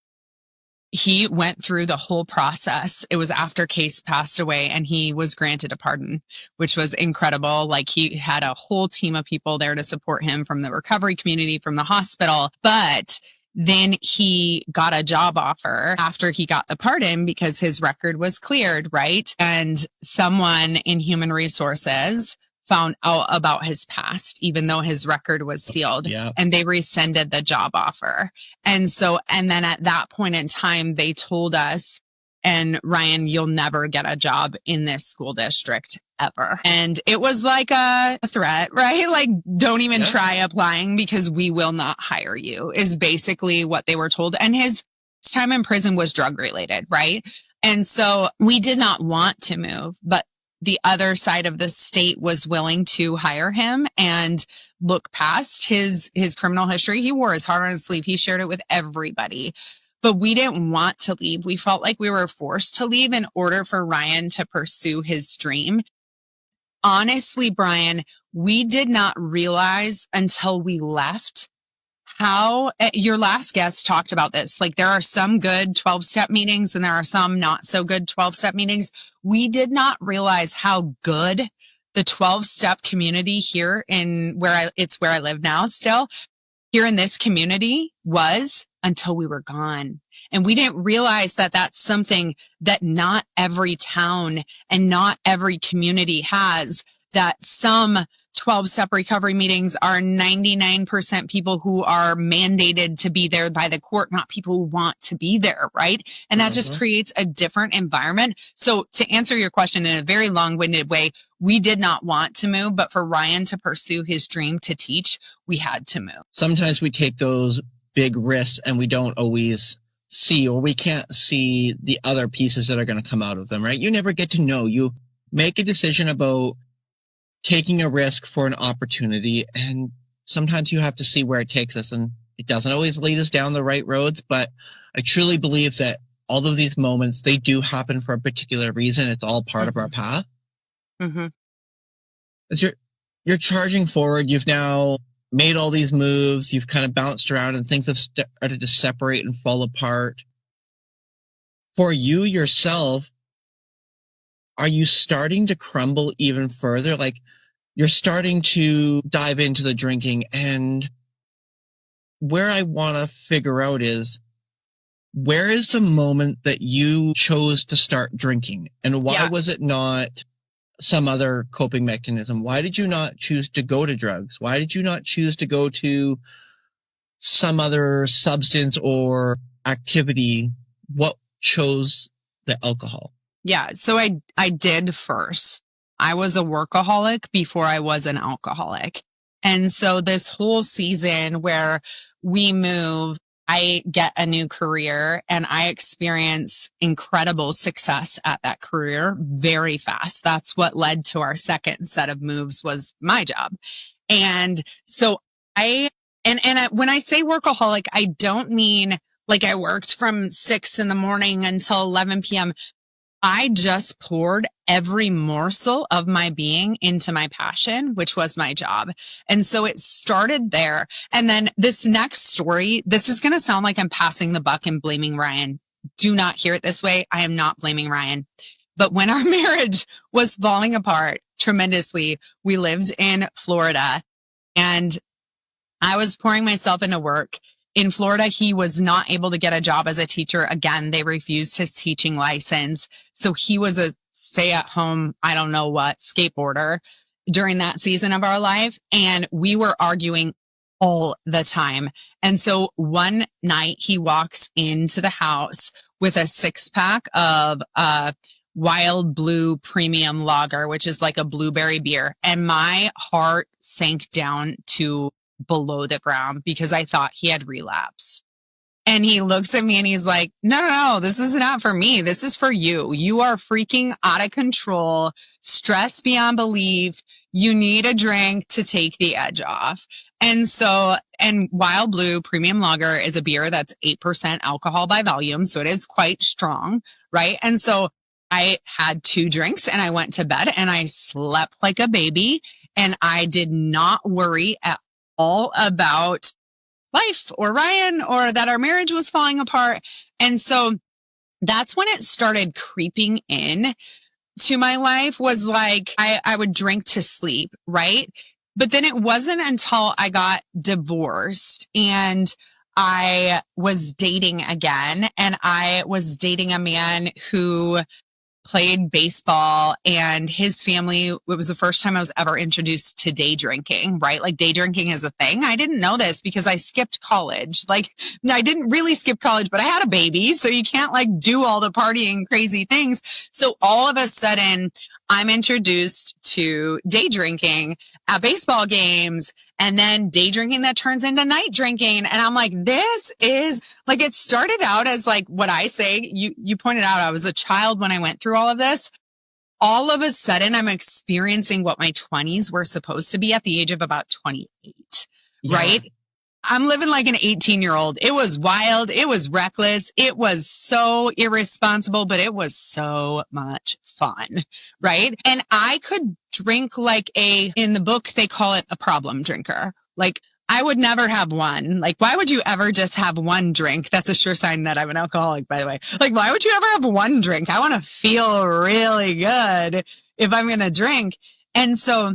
he went through the whole process. It was after Case passed away and he was granted a pardon, which was incredible. Like, he had a whole team of people there to support him from the recovery community, from the hospital. But then he got a job offer after he got the pardon because his record was cleared, right? And someone in human resources found out about his past, even though his record was sealed, and they rescinded the job offer. And then at that point in time, they told us, and Ryan, you'll never get a job in this school district ever. And it was like a threat, right? Like, don't even try applying because we will not hire you, is basically what they were told. And his time in prison was drug related, right? And so we did not want to move, but the other side of the state was willing to hire him and look past his criminal history. He wore his heart on his sleeve. He shared it with everybody. But we didn't want to leave. We felt like we were forced to leave in order for Ryan to pursue his dream. Honestly, Bryan, we did not realize until we left how, your last guest talked about this. Like, there are some good 12-step meetings and there are some not so good 12-step meetings. We did not realize how good the 12-step community here where I live now still, here in this community was, until we were gone. And we didn't realize that that's something that not every town and not every community has, that some 12-step recovery meetings are 99% people who are mandated to be there by the court, not people who want to be there, right? And that just creates a different environment. So to answer your question in a very long-winded way, we did not want to move, but for Ryan to pursue his dream to teach, we had to move. Sometimes we take those big risks and we don't always see, or we can't see the other pieces that are going to come out of them, right? You never get to know. You make a decision about taking a risk for an opportunity, and sometimes you have to see where it takes us, and it doesn't always lead us down the right roads, but I truly believe that all of these moments, they do happen for a particular reason. It's all part of our path. Mm-hmm. As you're charging forward, you've now made all these moves, you've kind of bounced around and things have started to separate and fall apart. For you yourself, are you starting to crumble even further? Like you're starting to dive into the drinking, and where I want to figure out is, where is the moment that you chose to start drinking, and why was it not some other coping mechanism? Why did you not choose to go to drugs? Why did you not choose to go to some other substance or activity? What chose the alcohol? Yeah. So I did first. I was a workaholic before I was an alcoholic. And so this whole season where we move, I get a new career and I experience incredible success at that career very fast. That's what led to our second set of moves, was my job. And so when I say workaholic, I don't mean like I worked from 6 a.m. until 11 p.m. I just poured every morsel of my being into my passion, which was my job. And so it started there. And then this next story, this is going to sound like I'm passing the buck and blaming Ryan. Do not hear it this way. I am not blaming Ryan. But when our marriage was falling apart tremendously, we lived in Florida and I was pouring myself into work. In Florida, he was not able to get a job as a teacher. Again, they refused his teaching license. So he was a stay-at-home, I don't know what, skateboarder during that season of our life. And we were arguing all the time. And so one night he walks into the house with a 6-pack of Wild Blue Premium Lager, which is like a blueberry beer. And my heart sank down to below the ground because I thought he had relapsed. And he looks at me and he's like, no, this is not for me. This is for you. You are freaking out of control, stressed beyond belief. You need a drink to take the edge off. And Wild Blue Premium Lager is a beer that's 8% alcohol by volume. So it is quite strong, right? And so I had 2 drinks and I went to bed and I slept like a baby and I did not worry at all about life or Ryan or that our marriage was falling apart. And so that's when it started creeping in to my life, was like, I would drink to sleep, right? But then it wasn't until I got divorced and I was dating again, and I was dating a man who played baseball, and his family, it was the first time I was ever introduced to day drinking, right? Like day drinking is a thing. I didn't know this because I skipped college. Like, no, I didn't really skip college, but I had a baby. So you can't like do all the partying crazy things. So all of a sudden I'm introduced to day drinking at baseball games, and then day drinking that turns into night drinking. And I'm like, this is like, it started out as like what I say, you pointed out I was a child when I went through all of this. All of a sudden I'm experiencing what my 20s were supposed to be at the age of about 28, right? I'm living like an 18-year-old. It was wild. It was reckless. It was so irresponsible, but it was so much fun, right? And I could drink like in the book, they call it a problem drinker. Like I would never have one. Like, why would you ever just have one drink? That's a sure sign that I'm an alcoholic, by the way. Like, why would you ever have one drink? I want to feel really good if I'm going to drink. And so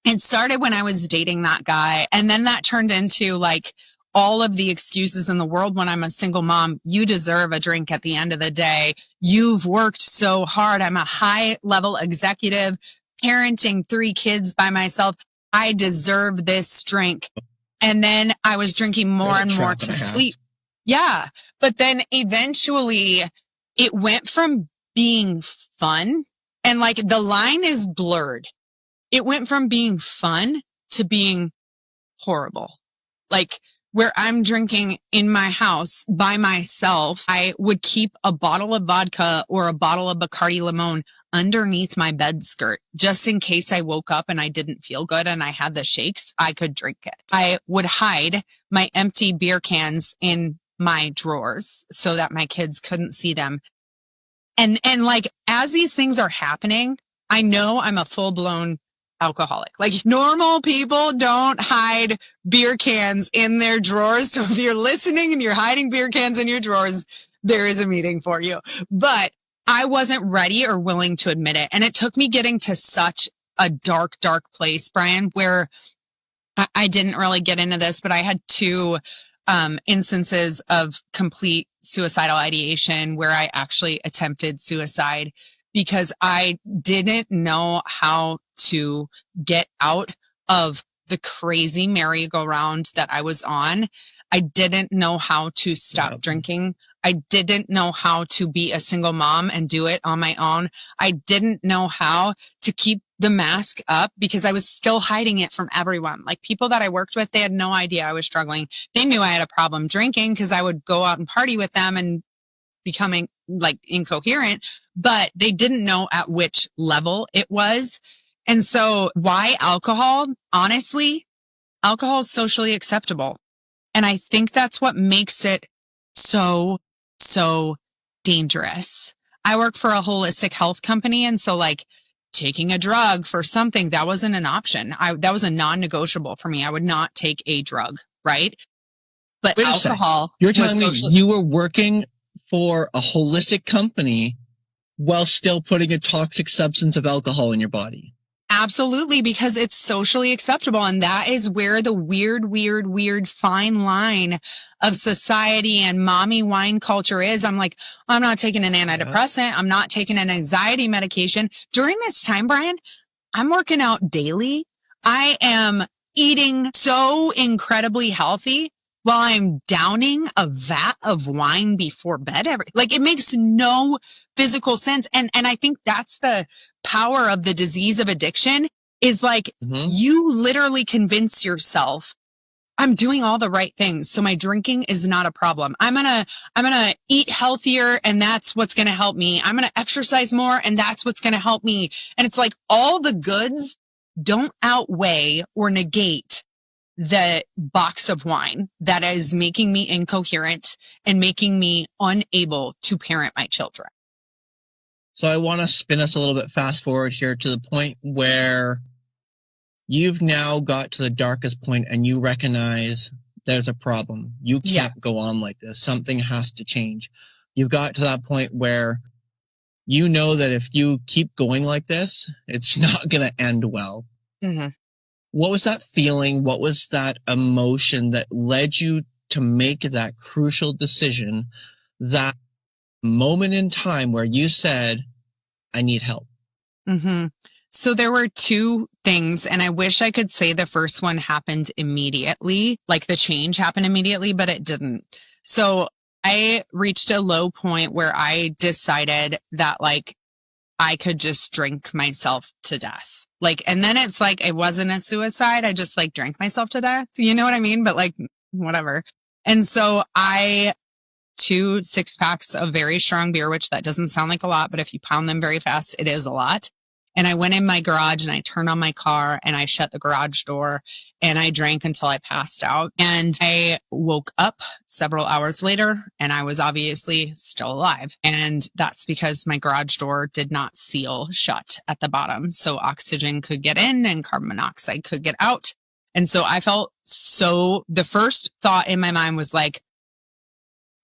it started when I was dating that guy. And then that turned into like all of the excuses in the world when I'm a single mom. You deserve a drink at the end of the day. You've worked so hard. I'm a high level executive parenting 3 kids by myself. I deserve this drink. And then I was drinking more and more to sleep. Yeah. But then eventually it went from being fun, and like the line is blurred. It went from being fun to being horrible. Like where I'm drinking in my house by myself, I would keep a bottle of vodka or a bottle of Bacardi Limon underneath my bed skirt, just in case I woke up and I didn't feel good and I had the shakes, I could drink it. I would hide my empty beer cans in my drawers so that my kids couldn't see them. And like, as these things are happening, I know I'm a full blown alcoholic. Like, normal people don't hide beer cans in their drawers. So if you're listening and you're hiding beer cans in your drawers, there is a meeting for you. But I wasn't ready or willing to admit it. And it took me getting to such a dark, dark place, Bryan, where I didn't really get into this, but I had two instances of complete suicidal ideation where I actually attempted suicide because I didn't know how to get out of the crazy merry-go-round that I was on. I didn't know how to stop drinking. I didn't know how to be a single mom and do it on my own. I didn't know how to keep the mask up because I was still hiding it from everyone. Like, people that I worked with, they had no idea I was struggling. They knew I had a problem drinking because I would go out and party with them and becoming like incoherent, but they didn't know at which level it was. And so why alcohol? Honestly, alcohol is socially acceptable. And I think that's what makes it so dangerous. I work for a holistic health company. And so, like, taking a drug for something, that wasn't an option. That was a non-negotiable for me. I would not take a drug, right? But Wait alcohol. You're telling me you were working for a holistic company while still putting a toxic substance of alcohol in your body? Absolutely, because it's socially acceptable. And that is where the weird fine line of society and mommy wine culture is. I'm like, I'm not taking an antidepressant. I'm not taking an anxiety medication. During this time, Bryan, I'm working out daily. I am eating so incredibly healthy while I'm downing a vat of wine before bed. It makes no physical sense. And I think that's the power of the disease of addiction is like, you literally convince yourself, I'm doing all the right things, so my drinking is not a problem. I'm gonna eat healthier, and that's what's gonna help me. I'm gonna exercise more, and that's what's gonna help me. And it's like, all the goods don't outweigh or negate the box of wine that is making me incoherent and making me unable to parent my children. So I want to spin us a little bit fast forward here to the point where you've now got to the darkest point and you recognize there's a problem. You can't go on like this. Something has to change. You've got to that point where you know that if you keep going like this, it's not going to end well. Mm-hmm. What was that feeling? What was that emotion that led you to make that crucial decision, that moment in time where you said, I need help? Mm-hmm. So there were two things, and I wish I could say the first one happened immediately, like the change happened immediately, but it didn't. So I reached a low point where I decided that, like, I could just drink myself to death. Like, and then it's like, it wasn't a suicide. I just like drank myself to death. You know what I mean? But like, whatever. And so 2 6-packs of very strong beer, which that doesn't sound like a lot, but if you pound them very fast, it is a lot. And I went in my garage and I turned on my car and I shut the garage door and I drank until I passed out. And I woke up several hours later and I was obviously still alive. And that's because my garage door did not seal shut at the bottom. So oxygen could get in and carbon monoxide could get out. And so I felt the first thought in my mind was like,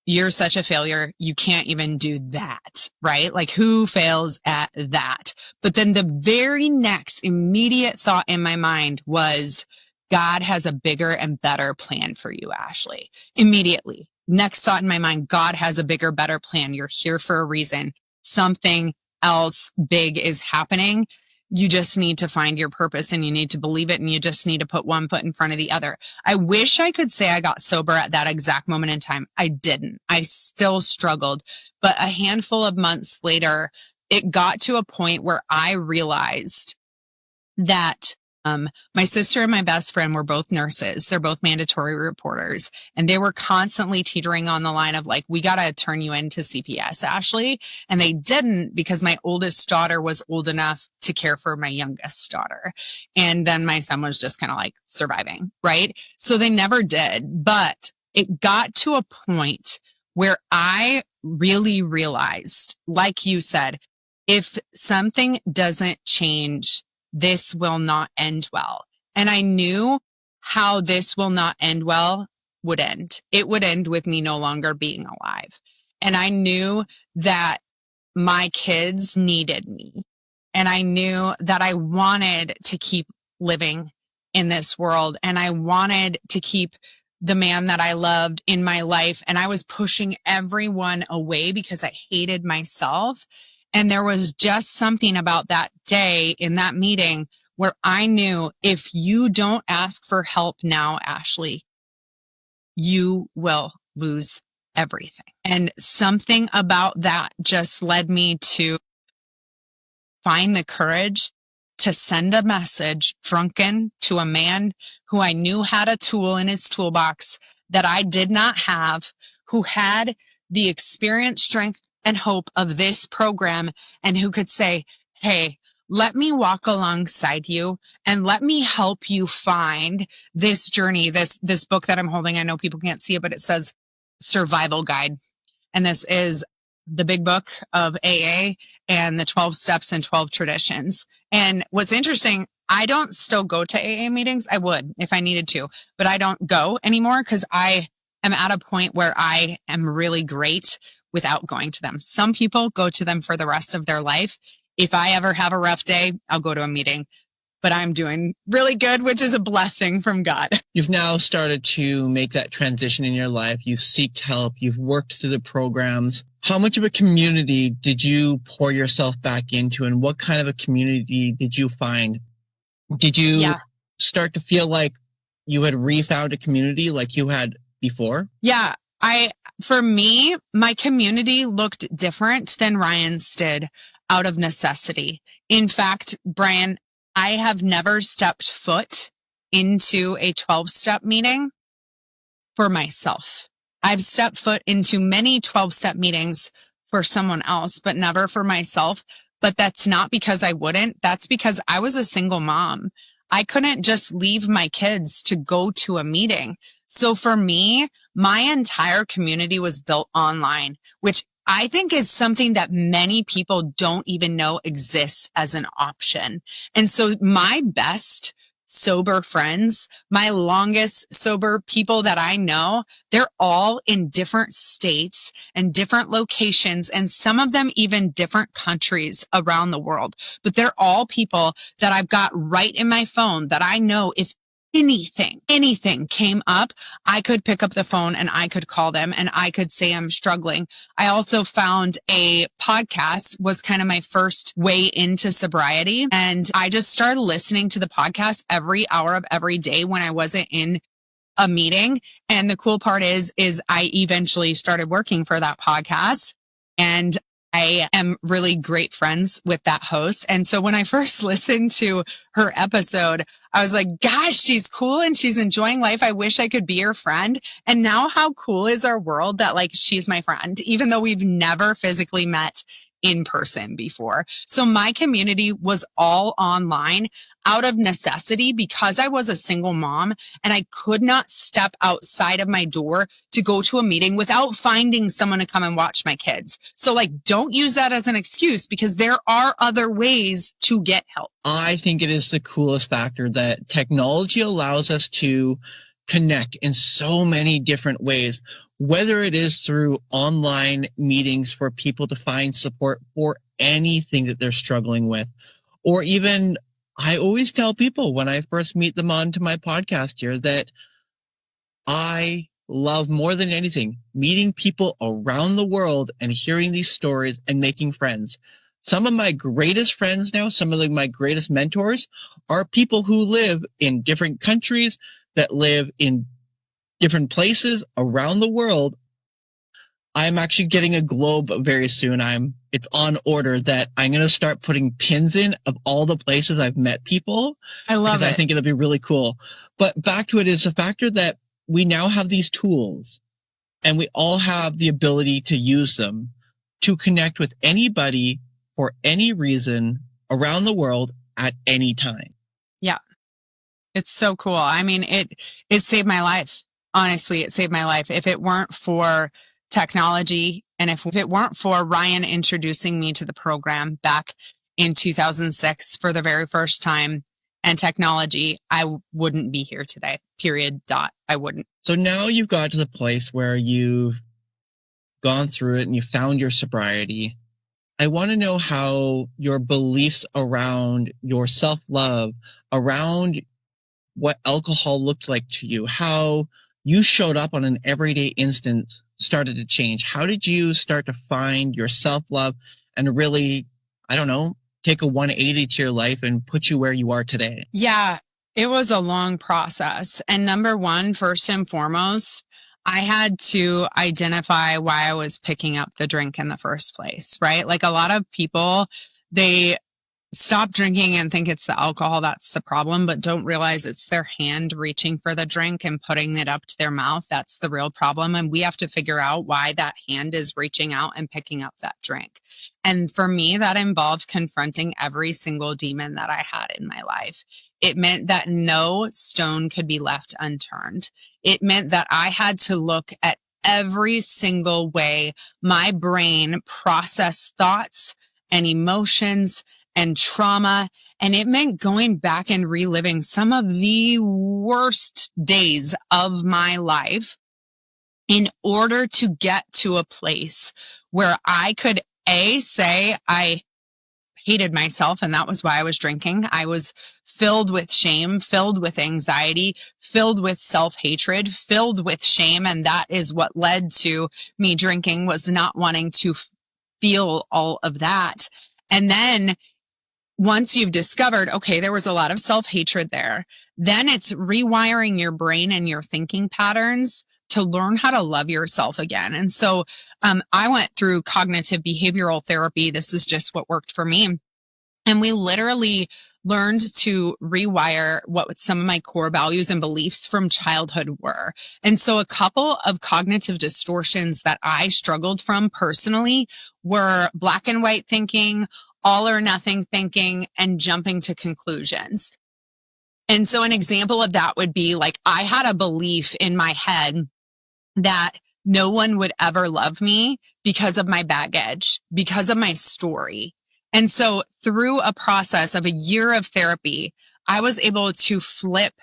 you're such a failure. You can't even do that, right? Like, who fails at that? But then the very next immediate thought in my mind was, God has a bigger and better plan for you, Ashley. Immediately. Next thought in my mind, God has a bigger, better plan. You're here for a reason. Something else big is happening. You just need to find your purpose and you need to believe it, and you just need to put one foot in front of the other. I wish I could say I got sober at that exact moment in time. I didn't. I still struggled. But a handful of months later, it got to a point where I realized that my sister and my best friend were both nurses. They're both mandatory reporters. And they were constantly teetering on the line of like, we got to turn you into CPS, Ashley. And they didn't, because my oldest daughter was old enough to care for my youngest daughter. And then my son was just kind of like surviving, right? So they never did. But it got to a point where I really realized, like you said, if something doesn't change, this will not end well. And I knew how this will not end well would end. It would end with me no longer being alive. And I knew that my kids needed me. And I knew that I wanted to keep living in this world. And I wanted to keep the man that I loved in my life. And I was pushing everyone away because I hated myself. And there was just something about that day in that meeting where I knew if you don't ask for help now, Ashley, you will lose everything. And something about that just led me to find the courage to send a message drunken to a man who I knew had a tool in his toolbox that I did not have, who had the experience, strength, and hope of this program, and who could say, hey, let me walk alongside you and let me help you find this journey, this book that I'm holding. I know people can't see it, but it says Survival Guide. And this is the big book of AA and the 12 steps and 12 traditions. And what's interesting, I don't still go to AA meetings. I would if I needed to, but I don't go anymore because I am at a point where I am really great without going to them. Some people go to them for the rest of their life. If I ever have a rough day, I'll go to a meeting, but I'm doing really good, which is a blessing from God. You've now started to make that transition in your life. You've sought help. You've worked through the programs. How much of a community did you pour yourself back into, and what kind of a community did you find? Did you start to feel like you had refound a community like you had before? Yeah, for me, my community looked different than Ryan's did out of necessity. In fact, Bryan, I have never stepped foot into a 12-step meeting for myself. I've stepped foot into many 12-step meetings for someone else, but never for myself. But that's not because I wouldn't. That's because I was a single mom. I couldn't just leave my kids to go to a meeting. So for me, my entire community was built online, which I think is something that many people don't even know exists as an option. And so my best sober friends, my longest sober people that I know, they're all in different states and different locations, and some of them even different countries around the world. But they're all people that I've got right in my phone that I know if anything came up, I could pick up the phone and I could call them and I could say I'm struggling. I also found a podcast was kind of my first way into sobriety. And I just started listening to the podcast every hour of every day when I wasn't in a meeting. And the cool part is I eventually started working for that podcast, and I am really great friends with that host. And so when I first listened to her episode, I was like, gosh, she's cool and she's enjoying life. I wish I could be her friend. And now how cool is our world that like she's my friend, even though we've never physically met in person before. So my community was all online out of necessity because I was a single mom and I could not step outside of my door to go to a meeting without finding someone to come and watch my kids. So like, don't use that as an excuse because there are other ways to get help. I think it is the coolest factor that technology allows us to connect in so many different ways, whether it is through online meetings for people to find support for anything that they're struggling with, or even I always tell people when I first meet them onto my podcast here that I love more than anything meeting people around the world and hearing these stories and making friends. Some of my greatest friends now, some of my greatest mentors are people who live in different countries, that live in different places around the world. I'm actually getting a globe very soon. It's on order that I'm going to start putting pins in of all the places I've met people. I love it. I think it'll be really cool. But back to it is the factor that we now have these tools and we all have the ability to use them to connect with anybody for any reason around the world at any time. Yeah. It's so cool. I mean, it saved my life. honestly, it saved my life. If it weren't for technology and if it weren't for Ryan introducing me to the program back in 2006 for the very first time and technology, I wouldn't be here today. Period. Dot. I wouldn't. So now you've got to the place where you've gone through it and you found your sobriety. I want to know how your beliefs around your self-love, around what alcohol looked like to you, how you showed up on an everyday instance started to change. How did you start to find your self-love and really, I don't know, take a 180 to your life and put you where you are today? Yeah, it was a long process. And number one, first and foremost, I had to identify why I was picking up the drink in the first place, right? Like a lot of people, they stop drinking and think it's the alcohol that's the problem, but don't realize it's their hand reaching for the drink and putting it up to their mouth. That's the real problem. And we have to figure out why that hand is reaching out and picking up that drink. And for me, that involved confronting every single demon that I had in my life. It meant that no stone could be left unturned. It meant that I had to look at every single way my brain processed thoughts and emotions and trauma. And it meant going back and reliving some of the worst days of my life in order to get to a place where I could say I hated myself. And that was why I was drinking. I was filled with shame, filled with anxiety, filled with self-hatred, filled with shame. And that is what led to me drinking, was not wanting to feel all of that. And then once you've discovered, okay, there was a lot of self-hatred there, then it's rewiring your brain and your thinking patterns to learn how to love yourself again. And so I went through cognitive behavioral therapy. This is just what worked for me. And we literally learned to rewire what some of my core values and beliefs from childhood were. And so a couple of cognitive distortions that I struggled from personally were black and white thinking, all or nothing thinking, and jumping to conclusions. And so an example of that would be like, I had a belief in my head that no one would ever love me because of my baggage, because of my story. And so through a process of a year of therapy, I was able to flip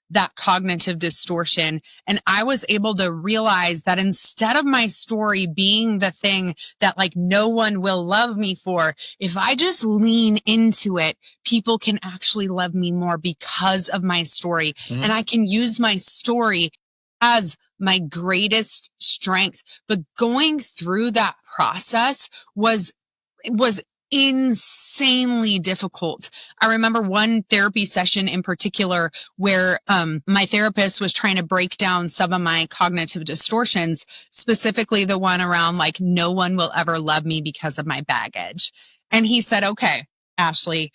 that cognitive distortion. And I was able to realize that instead of my story being the thing that like no one will love me for, if I just lean into it, people can actually love me more because of my story. Mm-hmm. And I can use my story as my greatest strength. But going through that process was insanely difficult. I remember one therapy session in particular where my therapist was trying to break down some of my cognitive distortions, specifically the one around like, no one will ever love me because of my baggage. And he said, okay, Ashley,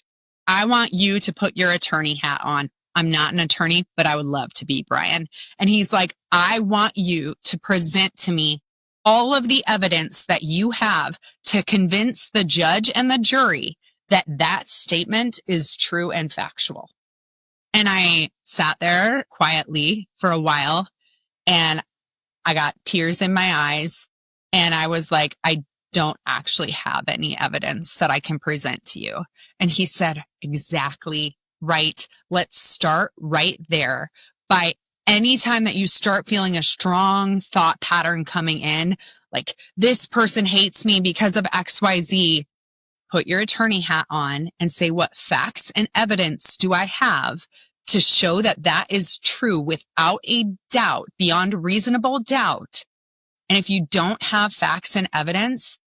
I want you to put your attorney hat on. I'm not an attorney, but I would love to be, Bryan. And he's like, I want you to present to me all of the evidence that you have to convince the judge and the jury that that statement is true and factual. And I sat there quietly for a while and I got tears in my eyes. And I was like, I don't actually have any evidence that I can present to you. And he said, exactly right. Let's start right there. By any time that you start feeling a strong thought pattern coming in, like this person hates me because of XYZ, put your attorney hat on and say, what facts and evidence do I have to show that that is true without a doubt, beyond reasonable doubt? And if you don't have facts and evidence,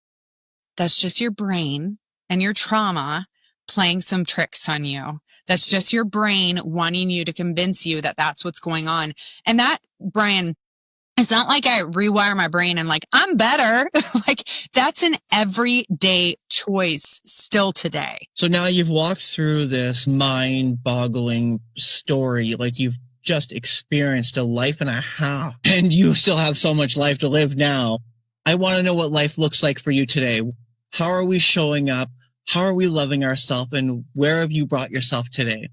that's just your brain and your trauma playing some tricks on you. That's just your brain wanting you to convince you that that's what's going on. And that, Bryan, it's not like I rewire my brain and like, I'm better. Like that's an everyday choice still today. So now you've walked through this mind-boggling story. Like you've just experienced a life and a half and you still have so much life to live now. I want to know what life looks like for you today. How are we showing up? How are we loving ourselves? And where have you brought yourself today?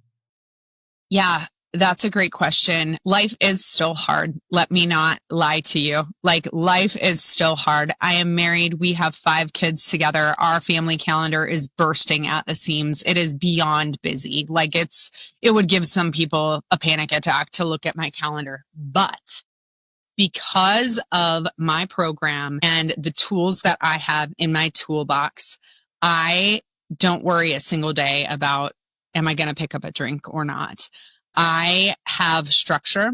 Yeah. That's a great question. Life is still hard. Let me not lie to you. Like, life is still hard. I am married. We have 5 kids together. Our family calendar is bursting at the seams. It is beyond busy. Like, it would give some people a panic attack to look at my calendar. But because of my program and the tools that I have in my toolbox, I don't worry a single day about, am I going to pick up a drink or not? I have structure.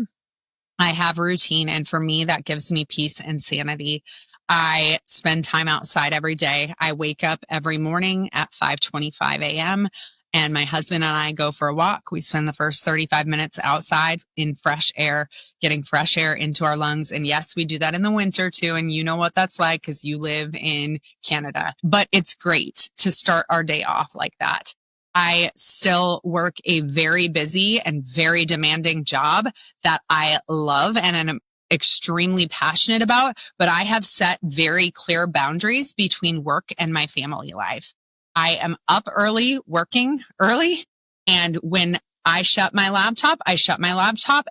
I have routine. And for me, that gives me peace and sanity. I spend time outside every day. I wake up every morning at 5:25 a.m. and my husband and I go for a walk. We spend the first 35 minutes outside in fresh air, getting fresh air into our lungs. And yes, we do that in the winter too. And you know what that's like because you live in Canada. But it's great to start our day off like that. I still work a very busy and very demanding job that I love and am extremely passionate about, but I have set very clear boundaries between work and my family life. I am up early, working early, and when I shut my laptop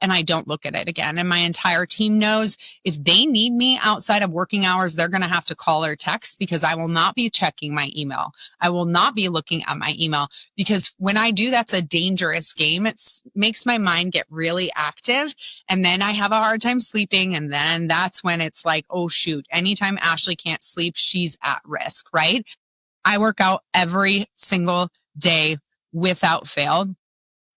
and I don't look at it again. And my entire team knows if they need me outside of working hours, they're going to have to call or text because I will not be checking my email. I will not be looking at my email because when I do, that's a dangerous game. It makes my mind get really active. And then I have a hard time sleeping. And then that's when it's like, oh shoot, anytime Ashley can't sleep, she's at risk, right? I work out every single day without fail.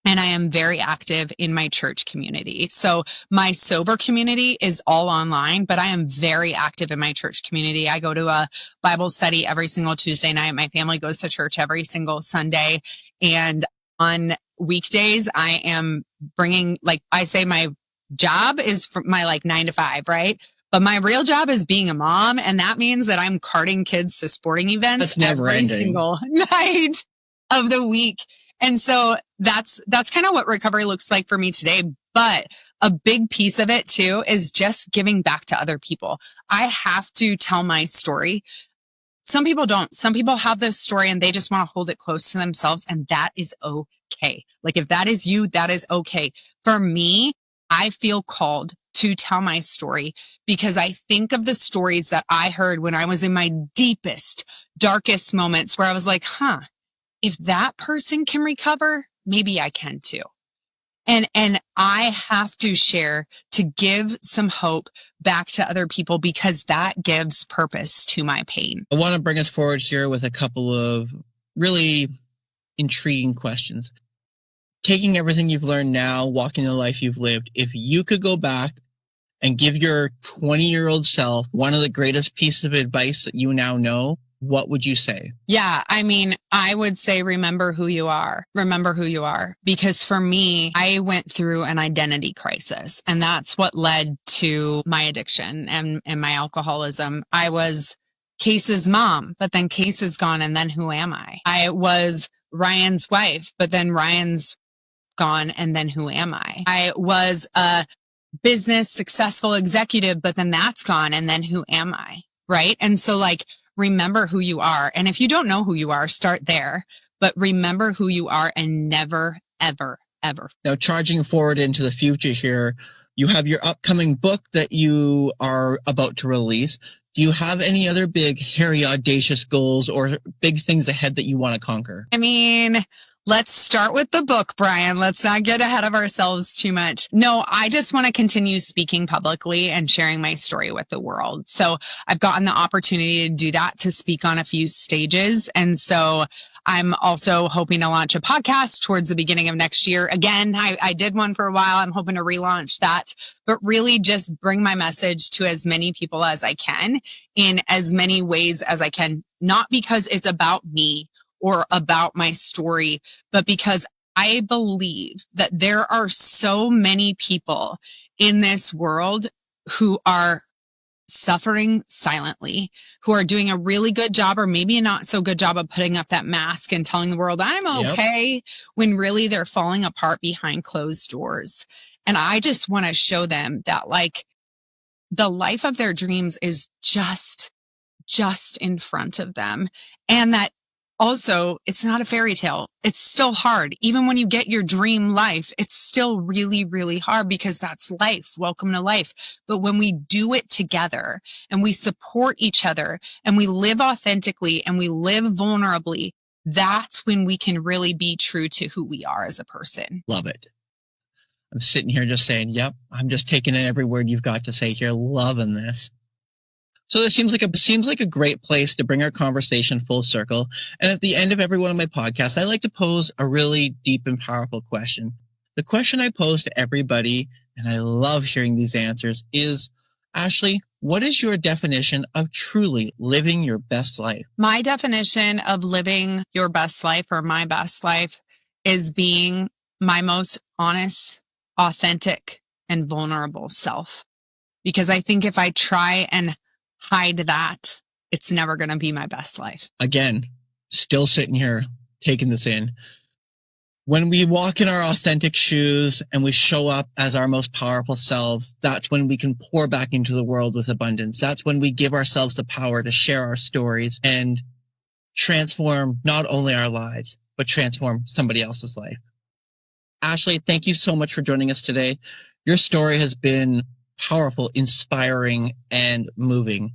And I am very active in my church community. So my sober community is all online, but I am very active in my church community. I go to a Bible study every single Tuesday night. My family goes to church every single Sunday. And on weekdays, I am bringing, like I say, my job is from my 9 to 5, right? But my real job is being a mom. And that means that I'm carting kids to sporting events every single night of the week. And so that's kind of what recovery looks like for me today. But a big piece of it too is just giving back to other people. I have to tell my story. Some people don't. Some people have this story and they just want to hold it close to themselves. And that is okay. Like if that is you, that is okay. For me, I feel called to tell my story because I think of the stories that I heard when I was in my deepest, darkest moments where I was like, if that person can recover, maybe I can too. And I have to share to give some hope back to other people because that gives purpose to my pain. I want to bring us forward here with a couple of really intriguing questions. Taking everything you've learned now, walking the life you've lived, if you could go back and give your 20-year-old self one of the greatest pieces of advice that you now know, what would you say? Yeah, I mean, I would say remember who you are. Remember who you are. Because for me, I went through an identity crisis, and that's what led to my addiction and my alcoholism. I was Case's mom, but then Case is gone, and then who am I? I was Ryan's wife, but then Ryan's gone, and then who am I? I was a business successful executive, but then that's gone, and then who am I? Right? And so remember who you are. And if you don't know who you are, start there, but remember who you are and never, ever, ever. Now, charging forward into the future here, you have your upcoming book that you are about to release. Do you have any other big, hairy, audacious goals or big things ahead that you want to conquer? I mean, let's start with the book, Bryan. Let's not get ahead of ourselves too much. No, I just want to continue speaking publicly and sharing my story with the world. So I've gotten the opportunity to do that, to speak on a few stages. And so I'm also hoping to launch a podcast towards the beginning of next year. Again, I did one for a while. I'm hoping to relaunch that, but really just bring my message to as many people as I can in as many ways as I can, not because it's about me or about my story, but because I believe that there are so many people in this world who are suffering silently, who are doing a really good job or maybe a not so good job of putting up that mask and telling the world I'm okay, when really they're falling apart behind closed doors. And I just want to show them that the life of their dreams is just in front of them, and that Also, it's not a fairy tale. It's still hard. Even when you get your dream life, it's still really, really hard because that's life. Welcome to life. But when we do it together and we support each other and we live authentically and we live vulnerably, that's when we can really be true to who we are as a person. Love it. I'm sitting here just saying, yep, I'm just taking in every word you've got to say here. Loving this. So this seems like a great place to bring our conversation full circle. And at the end of every one of my podcasts, I like to pose a really deep and powerful question. The question I pose to everybody, and I love hearing these answers, is, Ashley, what is your definition of truly living your best life? My definition of living your best life or my best life is being my most honest, authentic, and vulnerable self. Because I think if I try and hide that, it's never going to be my best life. Again, still sitting here taking this in. When we walk in our authentic shoes and we show up as our most powerful selves, that's when we can pour back into the world with abundance. That's when we give ourselves the power to share our stories and transform not only our lives, but transform somebody else's life. Ashley, thank you so much for joining us today. Your story has been powerful, inspiring, and moving.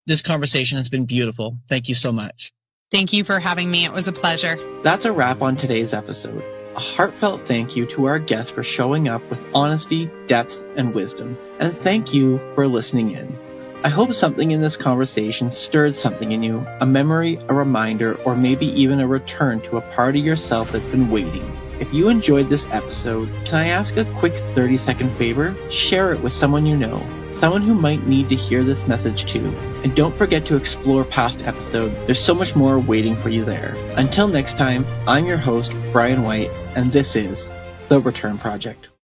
This conversation has been beautiful. Thank you so much. Thank you for having me. It was a pleasure. That's a wrap on today's episode. A heartfelt thank you to our guests for showing up with honesty, depth, and wisdom. And thank you for listening in. I hope something in this conversation stirred something in you, a memory, a reminder, or maybe even a return to a part of yourself that's been waiting. If you enjoyed this episode, can I ask a quick 30-second favor? Share it with someone you know, someone who might need to hear this message too. And don't forget to explore past episodes. There's so much more waiting for you there. Until next time, I'm your host, Bryan White, and this is The Return Project.